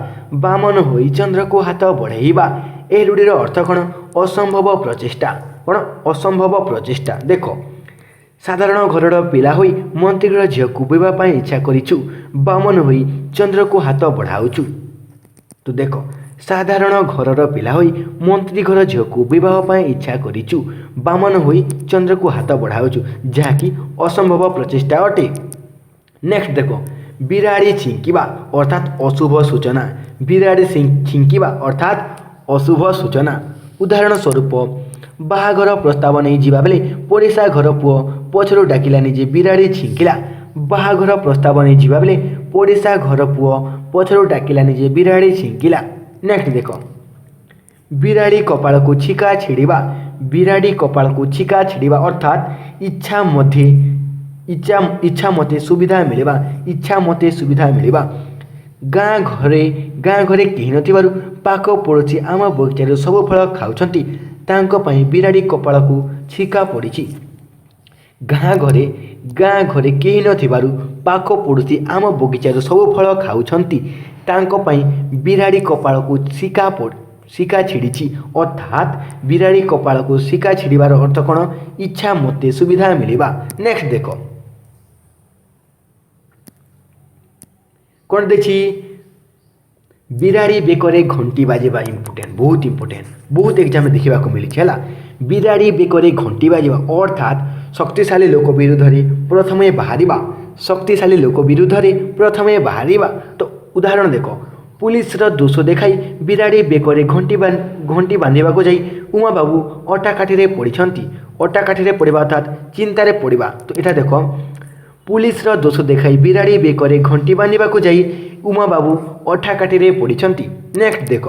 ବାମନ ହୋଇ ଚନ୍ଦ୍ରକୁ ହାତ ବଢ଼େଇବା। ଏହି ରୂଢ଼ିର ଅର୍ଥ କ'ଣ? ଅସମ୍ଭବ ପ୍ରଚେଷ୍ଟା। କ'ଣ? ଅସମ୍ଭବ ପ୍ରଚେଷ୍ଟା। ଦେଖ, ସାଧାରଣ ଘରର ପିଲା ହୋଇ ମନ୍ତ୍ରୀର ଝିଅକୁ ବିବାହ ପାଇଁ ଇଚ୍ଛା କରିଛୁ, ବାମନ ହୋଇ ଚନ୍ଦ୍ରକୁ ହାତ ବଢ଼ାଉଛୁ। ତ ଦେଖ, ସାଧାରଣ ଘରର ପିଲା ହୋଇ ମନ୍ତ୍ରୀ ଘର ଝିଅକୁ ବିବାହ ପାଇଁ ଇଚ୍ଛା କରିଛୁ, ବାମନ ହୋଇ ଚନ୍ଦ୍ରକୁ ହାତ ବଢ଼ାଉଛୁ, ଯାହାକି ଅସମ୍ଭବ ପ୍ରଚେଷ୍ଟା ଅଟେ। ନେକ୍ସଟ ଦେଖ, ବିରାଡ଼ି ଛିଙ୍କିବା ଅର୍ଥାତ୍ ଅଶୁଭ ସୂଚନା। ବିରାଡ଼ି ଛିଙ୍କିବା ଅର୍ଥାତ୍ ଅଶୁଭ ସୂଚନା। ଉଦାହରଣ ସ୍ୱରୂପ, ବାହାଘର ପ୍ରସ୍ତାବ ନେଇ ଯିବା ବେଳେ ପଡ଼ିଶା ଘର ପୁଅ ପଛରୁ ଡାକିଲାନି ଯେ ବିରାଡ଼ି ଛିଙ୍କିଲା। ବାହାଘର ପ୍ରସ୍ତାବ ନେଇ ଯିବା ବେଳେ ପଡ଼ିଶା ଘର ପୁଅ ପଛରୁ ଡାକିଲାନି ଯେ ବିରାଡ଼ି ଛିଙ୍କିଲା। ନେକ୍ସଟ ଦେଖ, ବିରାଡ଼ି କପାଳକୁ ଛିକା ଛିଡ଼ିବା। ବିରାଡ଼ି କପାଳକୁ ଛିକା ଛିଡ଼ିବା ଅର୍ଥାତ୍ ଇଚ୍ଛା ମତେ ସୁବିଧା ମିଳିବା। ଇଚ୍ଛା ମତେ ସୁବିଧା ମିଳିବା। ଗାଁ ଘରେ କେହି ନଥିବାରୁ ପାଖ ପଡ଼ୋଶୀ ଆମ ବଗିଚାରେ ସବୁ ଫଳ ଖାଉଛନ୍ତି, ତାଙ୍କ ପାଇଁ ବିରାଡ଼ି କପାଳକୁ ଛିକା ପଡ଼ିଛି। ଗାଁ ଘରେ କେହି ନଥିବାରୁ ପାଖ ପଡ଼ୋଶୀ ଆମ ବଗିଚାରେ ସବୁ ଫଳ ଖାଉଛନ୍ତି, ତାଙ୍କ ପାଇଁ ବିରାଡ଼ି କପାଳକୁ ଶିକା ଛିଡ଼ିଛି। ଅର୍ଥାତ୍ ବିରାଡ଼ି କପାଳକୁ ଶିକା ଛିଡ଼ିବାର ଅର୍ଥ କ'ଣ? ଇଚ୍ଛା ମତେ ସୁବିଧା ମିଳିବା। ନେକ୍ସଟ ଦେଖ, କ'ଣ ଦେଇଛି? ବିରାଡ଼ି ବେକରେ ଘଣ୍ଟି ବାଜିବା। ଇମ୍ପୋର୍ଟାଣ୍ଟ, ବହୁତ ଇମ୍ପୋର୍ଟାଣ୍ଟ, ବହୁତ ଏକ୍ଜାମ୍ରେ ଦେଖିବାକୁ ମିଳିଛି ହେଲା। ବିରାଡ଼ି ବେକରେ ଘଣ୍ଟି ବାଜିବା ଅର୍ଥାତ୍ ଶକ୍ତିଶାଳୀ ଲୋକ ବିରୁଦ୍ଧରେ ପ୍ରଥମେ ବାହାରିବା। ଶକ୍ତିଶାଳୀ ଲୋକ ବିରୁଦ୍ଧରେ ପ୍ରଥମେ ବାହାରିବା। ତ ଉଦାହରଣ ଦେଖ, ପୁଲିସର ଦୋଷ ଦେଖାଇ ବିରାଡ଼ି ବେକରେ ଘଣ୍ଟି ବାନ୍ଧିବାକୁ ଯାଇ ଉମାବାବୁ ଅଟା କାଠିରେ ପଡ଼ିଛନ୍ତି। ଅଟା କାଠିରେ ପଡ଼ିବା ଅର୍ଥାତ୍ ଚିନ୍ତାରେ ପଡ଼ିବା। ତ ଏଇଟା ଦେଖ, ପୁଲିସର ଦୋଷ ଦେଖାଇ ବିରାଡ଼ି ବେକରେ ଘଣ୍ଟି ବାନ୍ଧିବାକୁ ଯାଇ ଉମାବାବୁ ଅଠା କାଠିରେ ପଡ଼ିଛନ୍ତି। ନେକ୍ସଟ ଦେଖ,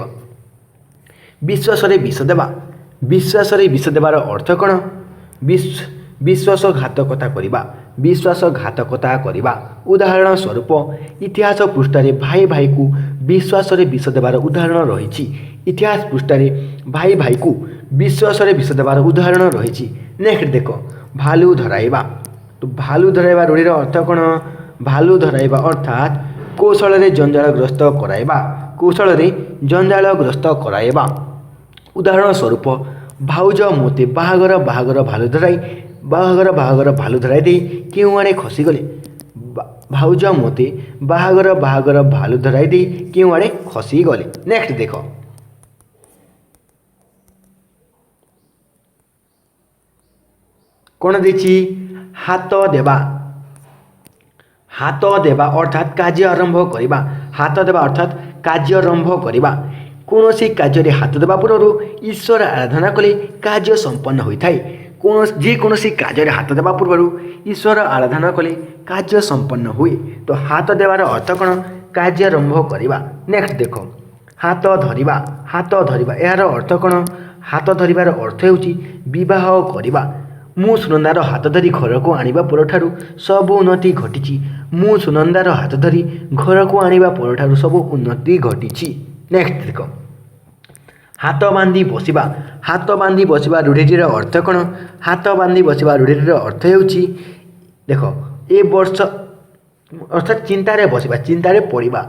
ବିଶ୍ୱାସରେ ବିଷ ଦେବା। ବିଶ୍ୱାସରେ ବିଷ ଦେବାର ଅର୍ଥ କ'ଣ? ବିଶ୍ୱାସଘାତକତା କରିବା। ବିଶ୍ୱାସଘାତକତା କରିବା। ଉଦାହରଣ ସ୍ୱରୂପ, ଇତିହାସ ପୃଷ୍ଠାରେ ଭାଇ ଭାଇକୁ ବିଶ୍ୱାସରେ ବିଷ ଦେବାର ଉଦାହରଣ ରହିଛି। ଇତିହାସ ପୃଷ୍ଠାରେ ଭାଇ ଭାଇକୁ ବିଶ୍ୱାସରେ ବିଷ ଦେବାର ଉଦାହରଣ ରହିଛି। ନେକ୍ସଟ ଦେଖ, ଭାଲୁ ଧରାଇବା। ତ ଭାଲୁ ଧରାଇବା ରୂଢ଼ିର ଅର୍ଥ କ'ଣ? ଭାଲୁ ଧରାଇବା ଅର୍ଥାତ୍ କୌଶଳରେ ଜଞ୍ଜାଳଗ୍ରସ୍ତ କରାଇବା। କୌଶଳରେ ଜଞ୍ଜାଳଗ୍ରସ୍ତ କରାଇବା। ଉଦାହରଣ ସ୍ୱରୂପ, ଭାଉଜ ମୋତେ ବାହାଘର ଭାଲୁ ଧରାଇ ଦେଇ କେଉଁଆଡ଼େ ଖସିଗଲେ। ଭାଉଜ ମୋତେ ବାହାଘର ଭାଲୁ ଧରାଇ ଦେଇ କେଉଁଆଡ଼େ ଖସିଗଲେ। ନେକ୍ସଟ ଦେଖ, କ'ଣ ଦେଇଛି? ହାତ ଦେବା। ହାତ ଦେବା ଅର୍ଥାତ୍ କାର୍ଯ୍ୟ ଆରମ୍ଭ କରିବା। ହାତ ଦେବା ଅର୍ଥାତ୍ କାର୍ଯ୍ୟ ଆରମ୍ଭ କରିବା। କୌଣସି କାର୍ଯ୍ୟରେ ହାତ ଦେବା ପୂର୍ବରୁ ଈଶ୍ୱର ଆରାଧନା କଲେ କାର୍ଯ୍ୟ ସମ୍ପନ୍ନ ହୋଇଥାଏ। ଯେକୌଣସି କାର୍ଯ୍ୟରେ ହାତ ଦେବା ପୂର୍ବରୁ ଈଶ୍ୱର ଆରାଧନା କଲେ କାର୍ଯ୍ୟ ସମ୍ପନ୍ନ ହୁଏ। ତ ହାତ ଦେବାର ଅର୍ଥ କ'ଣ? କାର୍ଯ୍ୟ ଆରମ୍ଭ କରିବା। ନେକ୍ସଟ ଦେଖ, ହାତ ଧରିବା। ହାତ ଧରିବା, ଏହାର ଅର୍ଥ କ'ଣ? ହାତ ଧରିବାର ଅର୍ଥ ହେଉଛି ବିବାହ କରିବା। ମୁଁ ସୁନନ୍ଦାର ହାତ ଧରି ଘରକୁ ଆଣିବା ପରଠାରୁ ସବୁ ଉନ୍ନତି ଘଟିଛି। ମୁଁ ସୁନନ୍ଦାର ହାତ ଧରି ଘରକୁ ଆଣିବା ପରଠାରୁ ସବୁ ଉନ୍ନତି ଘଟିଛି। ନେକ୍ସଟ ଦେଖ, ହାତ ବାନ୍ଧି ବସିବା। ହାତ ବାନ୍ଧି ବସିବା ରୂଢ଼ିଟିର ଅର୍ଥ କ'ଣ? ହାତ ବାନ୍ଧି ବସିବା ରୂଢ଼ିଟିର ଅର୍ଥ ହେଉଛି, ଦେଖ, ଏ ବର୍ଷ ଅର୍ଥାତ୍ ଚିନ୍ତାରେ ବସିବା, ଚିନ୍ତାରେ ପଡ଼ିବା।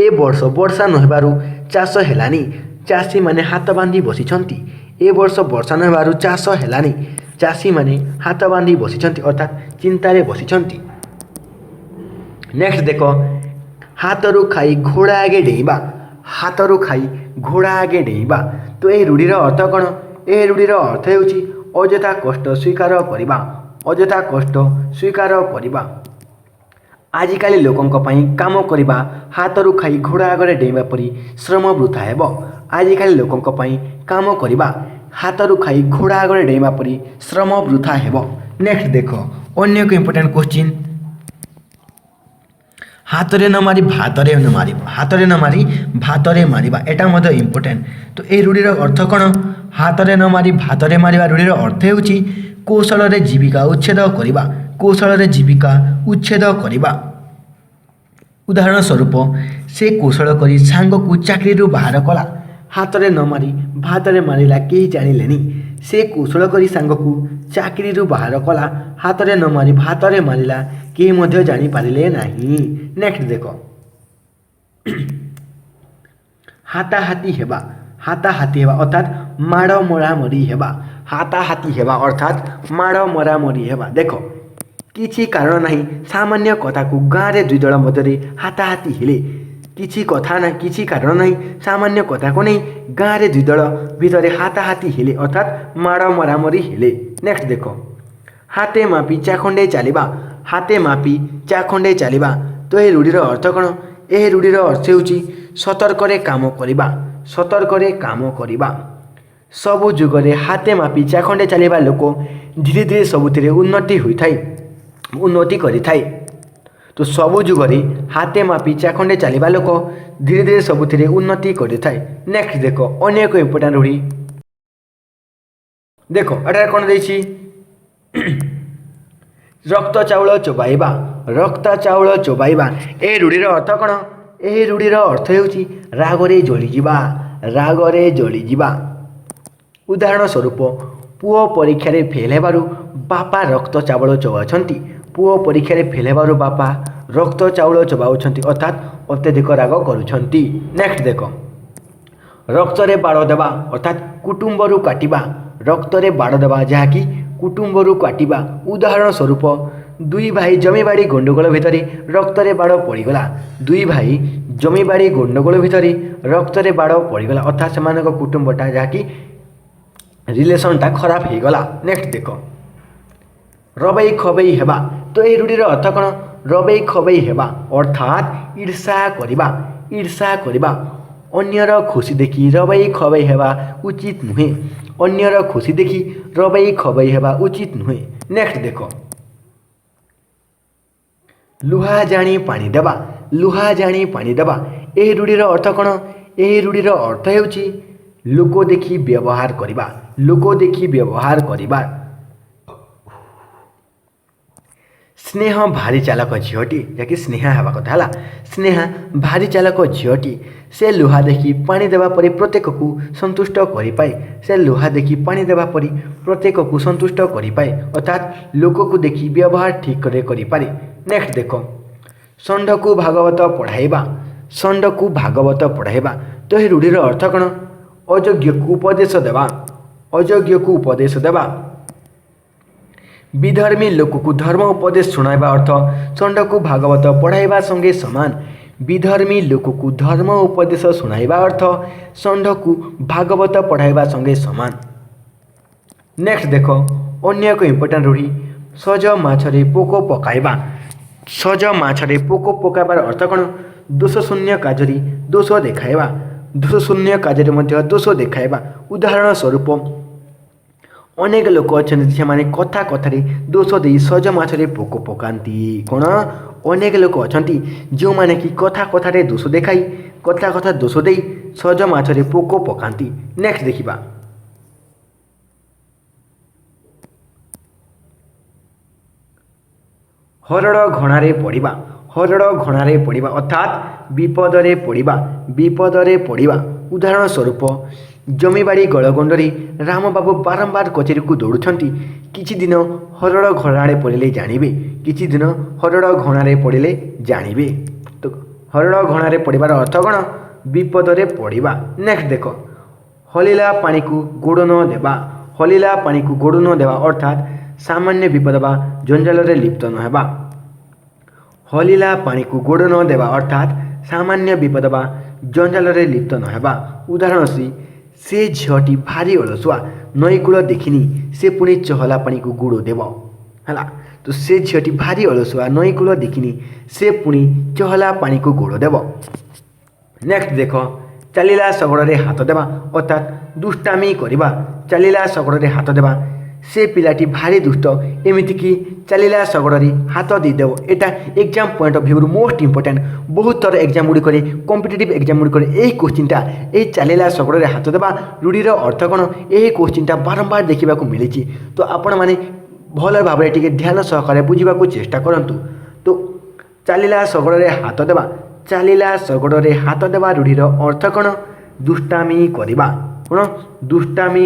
ଏ ବର୍ଷ ବର୍ଷା ନ ହେବାରୁ ଚାଷ ହେଲାନି, ଚାଷୀମାନେ ହାତ ବାନ୍ଧି ବସିଛନ୍ତି। ଏ ବର୍ଷ ବର୍ଷା ନ ହେବାରୁ ଚାଷ ହେଲାନି, ଚାଷୀମାନେ ହାତ ବାନ୍ଧି ବସିଛନ୍ତି ଅର୍ଥାତ୍ ଚିନ୍ତାରେ ବସିଛନ୍ତି। ନେକ୍ସଟ ଦେଖ, ହାତରୁ ଖାଇ ଘୋଡ଼ା ଆଗେ ଡେଇଁବା। ହାତରୁ ଖାଇ ଘୋଡ଼ା ଆଗେ ଡେଇଁବା। ତ ଏହି ରୂଢ଼ିର ଅର୍ଥ କ'ଣ? ଏହି ରୂଢ଼ିର ଅର୍ଥ ହେଉଛି ଅଯଥା କଷ୍ଟ ସ୍ୱୀକାର କରିବା। ଅଯଥା କଷ୍ଟ ସ୍ୱୀକାର କରିବା। ଆଜିକାଲି ଲୋକଙ୍କ ପାଇଁ କାମ କରିବା ହାତରୁ ଖାଇ ଘୋଡ଼ା ଆଗରେ ଡେଇଁବା ପରି ଶ୍ରମ ବୃଥା ହେବ। ଆଜିକାଲି ଲୋକଙ୍କ ପାଇଁ କାମ କରିବା ହାତରୁ ଖାଇ ଘୋଡ଼ା ଆଗରେ ଡେଇଁବା ପରି ଶ୍ରମ ବୃଥା ହେବ। ନେକ୍ସଟ ଦେଖ, ଅନ୍ୟ ଏକ ଇମ୍ପୋର୍ଟାଣ୍ଟ କ୍ୱେଶ୍ଚିନ୍, ହାତରେ ନ ମାରି ଭାତରେ ନ ମାରିବା। ହାତରେ ନ ମାରି ଭାତରେ ମାରିବା, ଏଟା ମଧ୍ୟ ଇମ୍ପୋର୍ଟାଣ୍ଟ। ତ ଏହି ରୂଢ଼ିର ଅର୍ଥ କ'ଣ? ହାତରେ ନ ମାରି ଭାତରେ ମାରିବା ରୂଢ଼ିର ଅର୍ଥ ହେଉଛି କୌଶଳରେ ଜୀବିକା ଉଚ୍ଛେଦ କରିବା। କୌଶଳରେ ଜୀବିକା ଉଚ୍ଛେଦ କରିବା। ଉଦାହରଣ ସ୍ୱରୂପ, ସେ କୌଶଳ କରି ସାଙ୍ଗକୁ ଚାକିରିରୁ ବାହାର କଲା। ହାତରେ ନ ମାରି ଭାତରେ ମାରିଲା, କେହି ଜାଣିଲେନି। ସେ କୌଶଳ କରି ସାଙ୍ଗକୁ ଚାକିରିରୁ ବାହାର କଲା। ହାତରେ ନ ମାରି ଭାତରେ ମାରିଲା, କେହି ମଧ୍ୟ ଜାଣିପାରିଲେ ନାହିଁ। ନେକ୍ସଟ ଦେଖ, ହାତାହାତି ହେବା। ହାତାହାତି ହେବା ଅର୍ଥାତ୍ ମାଡ଼ ମରାମରି ହେବା। ହାତାହାତି ହେବା ଅର୍ଥାତ୍ ମାଡ଼ ମରାମରି ହେବା। ଦେଖ, କିଛି କାରଣ ନାହିଁ ସାମାନ୍ୟ କଥାକୁ ଗାଁରେ ଦୁଇ ଦଳ ମଧ୍ୟରେ ହାତାହାତି ହେଲେ। କିଛି କାରଣ ନାହିଁ ସାମାନ୍ୟ କଥାକୁ ନେଇ ଗାଁରେ ଦୁଇ ଦଳ ଭିତରେ ହାତାହାତି ହେଲେ ଅର୍ଥାତ୍ ମାଡ଼ ମରାମରି ହେଲେ। ନେକ୍ସଟ ଦେଖ, ହାତେ ମାପି ଚାଖଣ୍ଡେ ଚାଲିବା। ହାତେ ମାପି ଚାଖଣ୍ଡେ ଚାଲିବା। ତ ଏହି ରୂଢ଼ିର ଅର୍ଥ କ'ଣ? ଏହି ରୂଢ଼ିର ଅର୍ଥ ହେଉଛି ସତର୍କରେ କାମ କରିବା। ସତର୍କରେ କାମ କରିବା। सबु जुगरे हाते मापी चाखंडे चलवा लोक धीरे धीरे सबुथिरे उन्नति होता उन्नति करिथाए। तो सबु जुगरे हाते मापी चाखंडे चलवा लोक धीरे धीरे सबुथिरे उन्नति करिथाए। नेक्स्ट देखो अन्य एक इंपोर्टेंट रूढ़ी देखो एटा कौन देछि रक्त चाउल चोबाइबा रक्त चाउल चोबाइबा ए रूढ़ीर अर्थ कौन ए रूढ़ीर अर्थ हेउछि रागरे जलिजिबा रागरे जलिजिबा। उदाहरण स्वरूप पुओ परीक्षा रे फेल हेबारु बापा रक्त चावल चोबाउछंती पुओ परीक्षा रे फेल हेबारु बापा रक्त चाउल चोबाउछंती अर्थात अत्यधिक राग करूछंती। नेक्स्ट देखो रक्त रे बाड़ देबा अर्थात कुटुंबरु काटिबा रक्त रे बाड़ देबा जहाँकि कुटुंबरु काटिबा। उदाहरण स्वरूप दुई भाई जमीबाड़ी गंडगोल भितर रक्त रे बाड़ पड़गला दुई भाई जमीबाड़ी गंडगोल भितर रक्त रे बाड़ पड़गला अर्थात सेमानक कुटुंबटा जहाँकि रिलेशनटा खराब हो गला। नेक्स्ट देख रबई खबई हेबा तो ये रूढ़ीर अर्थ कौन रबई खबई हेबा अर्थात ईर्षा करिबा अन्यर खुशी देखि रबई खबई हेबा उचित नुहे अन्यर खुशी देखि रबई खबई हेबा उचित नुहे। नेक्स्ट देख लुहा जानी पानी देबा ए रूढ़ीर अर्थ कौन ए रूढ़ीर अर्थ हेउछि लोक देखि व्यवहार करिबा। स्नेह भारी चालक झीटी जहाँकि स्नेहा हेबा कथा है स्नेहा भारी चालक झीटी से लुहा देखि पानी देवा परी प्रत्येक को संतुष्ट करिपाए से लुहा देखि पानी देवा परी प्रत्येक को संतुष्ट करिपाए अर्थात लोक को देखि व्यवहार ठीक करिपारे। नेक्स्ट देखो षंड को भागवत पढ़ाइबा तो ये रूढ़ीर अर्थ कौन अयोग्य को उपदेश देवा विधर्मी लोक को धर्म उपदेश सुनाइबा अर्थ षंड को भागवत पढ़ाइबा संगे समान विधर्मी लोक को धर्म उपदेश सुनाइबा अर्थ षंड को भागवत पढ़ाइबा संगे समान। नेक्स्ट देखो अन्य एक इंपोर्टेंट रूढ़ी सज माछरे पोको पकाइबार अर्थ कौन दोष शून्य कार्य दोष देखाइबा दोष शून्य कार्य मध्य दोष देखाइबा। उदाहरण स्वरूप अनेक लोक अच्छा से कथा कथार दोष दे सज माछरे पोक पकाती कौन अनेक लोक अच्छा जो मैंने कि कथा कथार दोष देखाई कथा कथा दोष दे सज माछरे पोक पकाती। नेक्स्ट देखिबा हरड़ घणारे पड़िबा अर्थात विपदरे पड़िबा। उदाहरण स्वरूप जमीबाड़ी गलगंडरी राम बाबू बारंबार कचेरी को दौड़ुंट किछि दिन हरड़ घणारे पड़े जानिबे तो हरड़ घणारे पड़िबार अर्थ कौन विपदरे पड़िबा। नेक्स्ट देख हलिला पानी को गोड़ न देवा अर्थात सामान्य विपद बा जंजाल रे लिप्त न हेबा हलिला पानी को गोड़ न देवा अर्थात सामान्य विपद बा जंजाल रे लिप्त न हेबा। उदाहरण से झीटी भारी अलसुआ नई कूल देखिनी से पुणी चहला पानी को गोड़ देव है तो से झीटी भारी अलसुआ नई कूल देखिनी से पुणी चहला पानी को गोड़ देव। नेक्स्ट देख चलिला शगड़े हाथ देवा अर्थात दुष्टामी करवा चलिला शगड़े हाथ देवा से पिलाटी भारी दुष्ट एमतीक चलिला शगड़े हाथ देदेव। यहाँ exam point of view most important बहुत थर एग्जाम गुड़िक कॉम्पिटिटिव एग्जाम गुड़िक यही क्वेश्चनटा ये चलिला शगड़े हाथ देवा रूढ़ीर अर्थ कौन यही क्वेश्चनटा बारंबार देखा मिली तो आपण मैंने भल भाव में ध्यान सहकारे बुझा चेष्टा करंतु। तो चलिला शगड़े हाथ देवा रूढ़ीर अर्थ कौन दुष्टामी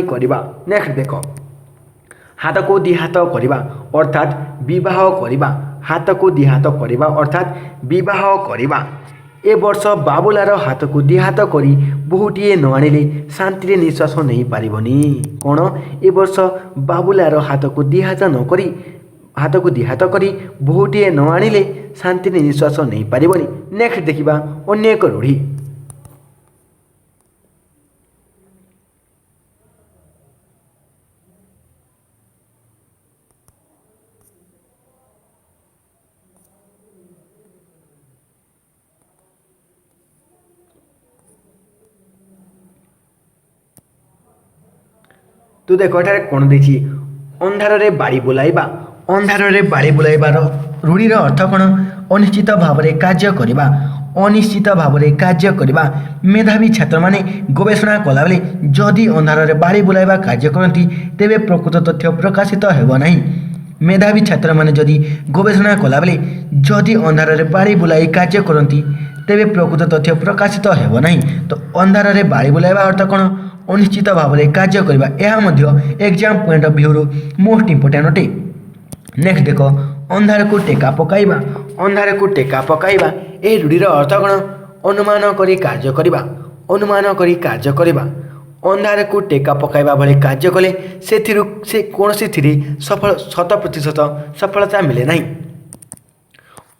करवा। नेक्स्ट देख हाथ को दिहात करवा अर्थात विवाह करवा ए वर्ष बाबुलार हाथ को दिहात करी बहुटीए न आनिले शांति निश्वास नहीं पारिबनी कौन ए वर्ष बाबुलार हाथ को दिहात करी बहुटीए न आनिले शांति निश्वास नहीं पारिबनी। नेक्स्ट देखिबा अन्य एक रूढ़ी तो देख एठारे कोण देछि अंधारे बाड़ी बुलाइबा अंधारे बाड़ी बुलाइबार रूढ़ीर अर्थ कौन अनिश्चित भाव में कार्य करवा अनिश्चित भाव में कार्य करवा मेधावी छात्र माने गवेषणा कला बेले जदि अंधारे बाड़ी बुलाइबा कार्य करती तेबे प्रकृत तथ्य प्रकाशित हेब नहीं मेधावी छात्र माने जदि गवेषणा कला बेले जदि अंधारे बाड़ी बुलाई कार्य करती तेबे प्रकृत तथ्य प्रकाशित हेब नहीं तो अंधारे बाड़ी बुलाइबा अर्थ कौन अनिश्चित भाव में कार्य करवा यह exam point of view most important अटे। नेक्स्ट देख अंधार को टेका पकाइबा अंधार को टेका पकाइबा ए रूढ़ीर अर्थ कौन अनुमान करी कार्य करवा अनुमान करी कार्य करवा अंधार को टेका पकाइबा भली कार्य कले से कौनसी सफल 100% सफलता मिले नहीं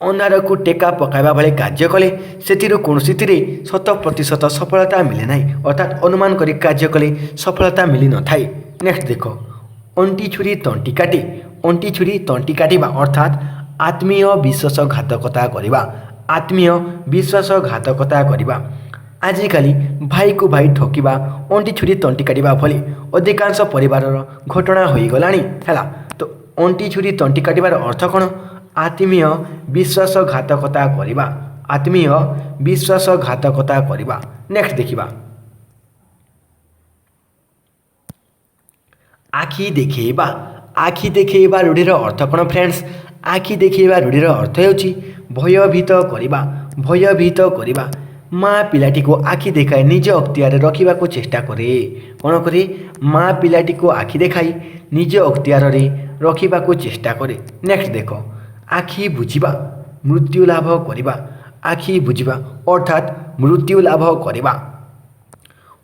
अंधार को टेका पकाइबा भली कार्य कले से कौनसी 100% सफलता मिले नहीं अर्थात अनुमान करी कार्य कले सफलता मिली न थाए। नेक्स्ट देख अंटी छुरी तंटी काटे अंटी छुरी तंटी काटिबा अर्थात आत्मीय विश्वासघातकता करवा आत्मीय विश्वासघातकता करवा आजिकाली भाई को भाई ठकिबा अंटी छुरी तंटी काटिबा भली अधिकांश परिवार घटना हो गलानी है तो अंटी छुरी तंटी काटिबार अर्थ कौन आत्मीय विश्वासघातकता करवा आत्मीय विश्वासघातकता करवा। नेक्स्ट देखिबा आखि देखा रूढ़ीर अर्थ कौन फ्रेंड्स आखि देखा रूढ़ीर अर्थ होची भयभीत करवा माँ पिलाटी को आखि देखाई निज अख्तियार रखा चेष्टा करे कौन करे माँ पिलाटी को आखि देखाई निज अख्तियार रखा चेष्टा करे। नेक्स्ट देख आखि बुझा मृत्यु लाभ करवा आखि बुझा अर्थात मृत्यु लाभ करवा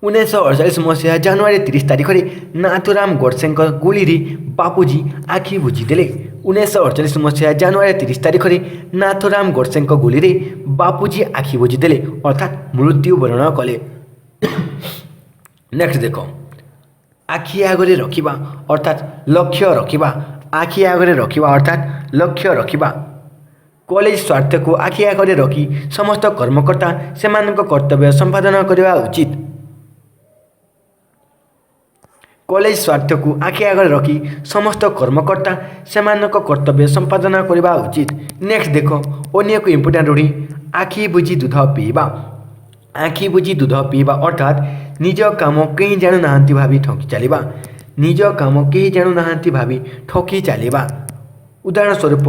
1948 मसीहा जनवरी 30 तारिख में नाथुराम गोडसे गुली बापूजी आखि बुझीदे 1948 मसीहा जनवरी 30 तारिख में नाथुराम गोडसे गुली बापूजी आखि बुझीदे अर्थात मृत्युवरण कले। नेक्स्ट देख आखि आगे रखा अर्थात लक्ष्य रखा आखि आगे रखा अर्थात लक्ष्य रखा कॉलेज स्वार्थ को आखि आगे रखी समस्त कर्मकर्ता से कर्तव्य संपादन करने उचित कॉलेज स्वार्थ को आखि आगे रखी समस्त कर्मकर्ता से कर्तव्य संपादन करने उचित। नेक्स्ट देख अन्य एक इम्पोर्टेंट रूढ़ी आखि बुझी दूध पीवा आखि बुझी दूध पीवा अर्थात निज काम कहीं जानू ना भावी ठकी चलवा निज काम कहीं जानू ना भावी ठकी चलवा उदाहरण स्वरूप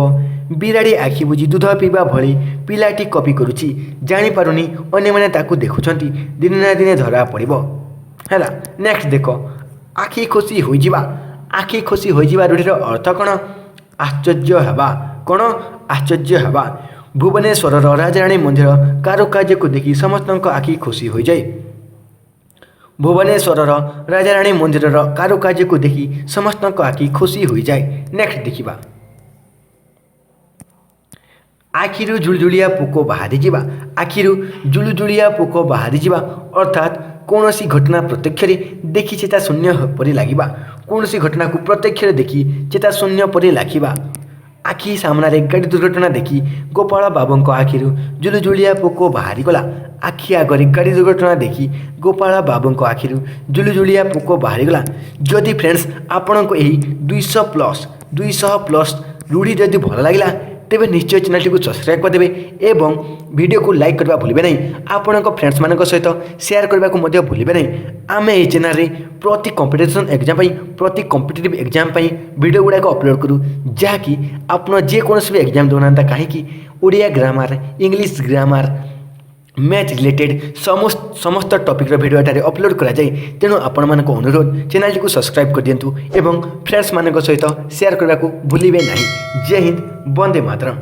बिराड़ी आखि बुझी दूध पीवा भली पिलाटी कॉपी करुच्ची जापारुनी अन्य मैंने देखुंट दिन ना दिन धरा पड़ो है। नेक्स्ट देख आखि खुशी हो रूढ़ीर अर्थ कौन आश्चर्य हवा कौन आश्चर्य हवा भुवनेश्वर राजाराणी मंदिर कारुकार्य को देखी समस्त आखि खुशी हो जाए भुवनेश्वर राजाराणी मंदिर कारुकार्य को देखी समस्त आखि खुशी हो जाए। नेक्स्ट देखा आखिरु जुलजुलिया पोक बाहरी जावा आखिरु जुलजुलिया पोक बाहरी जावा अर्थात कौन सी घटना प्रत्यक्ष देखी चेता शून्य परि लागिबा कौन सी घटना को प्रत्यक्ष देखी चेता शून्य परि लागिबा आखि सामने गाड़ी दुर्घटना देखी गोपाल बाबू आखिरु जुलजुलिया पोक बाहरी गला आखि आगे गाड़ी दुर्घटना देखी गोपाल बाबू आखिरु जुलजुलिया पोक बाहरी गला। जदि फ्रेंड्स आपण को यही 200+ रूढ़ी जदि भल लगे तेबे निश्चय चैनल को सब्सक्राइब करदे एवं वीडियो को लाइक करवा भूलिबे नहीं आपण फ्रेंड्स मान सहित शेयर करने को भूलिबे नहीं। आम ये चैनल रे प्रति कॉम्पिटिशन एग्जाम प्रति कॉम्पिटिटिव एग्जाम वीडियो गुड़ाक अपलोड करूँ जहाँकि आप जेकोसी भी एग्जाम दौना कहीं Odia grammar English grammar math related समस्त टॉपिक वीडियो एटारे अपलोड करा जाए तेणु आपण मान अनुरोध चैनल को सब्सक्राइब कर दिंतु एवं फ्रेंड्स मान सहित शेयर करने को भूलिबे नहीं। जय हिंद वंदे मातरम।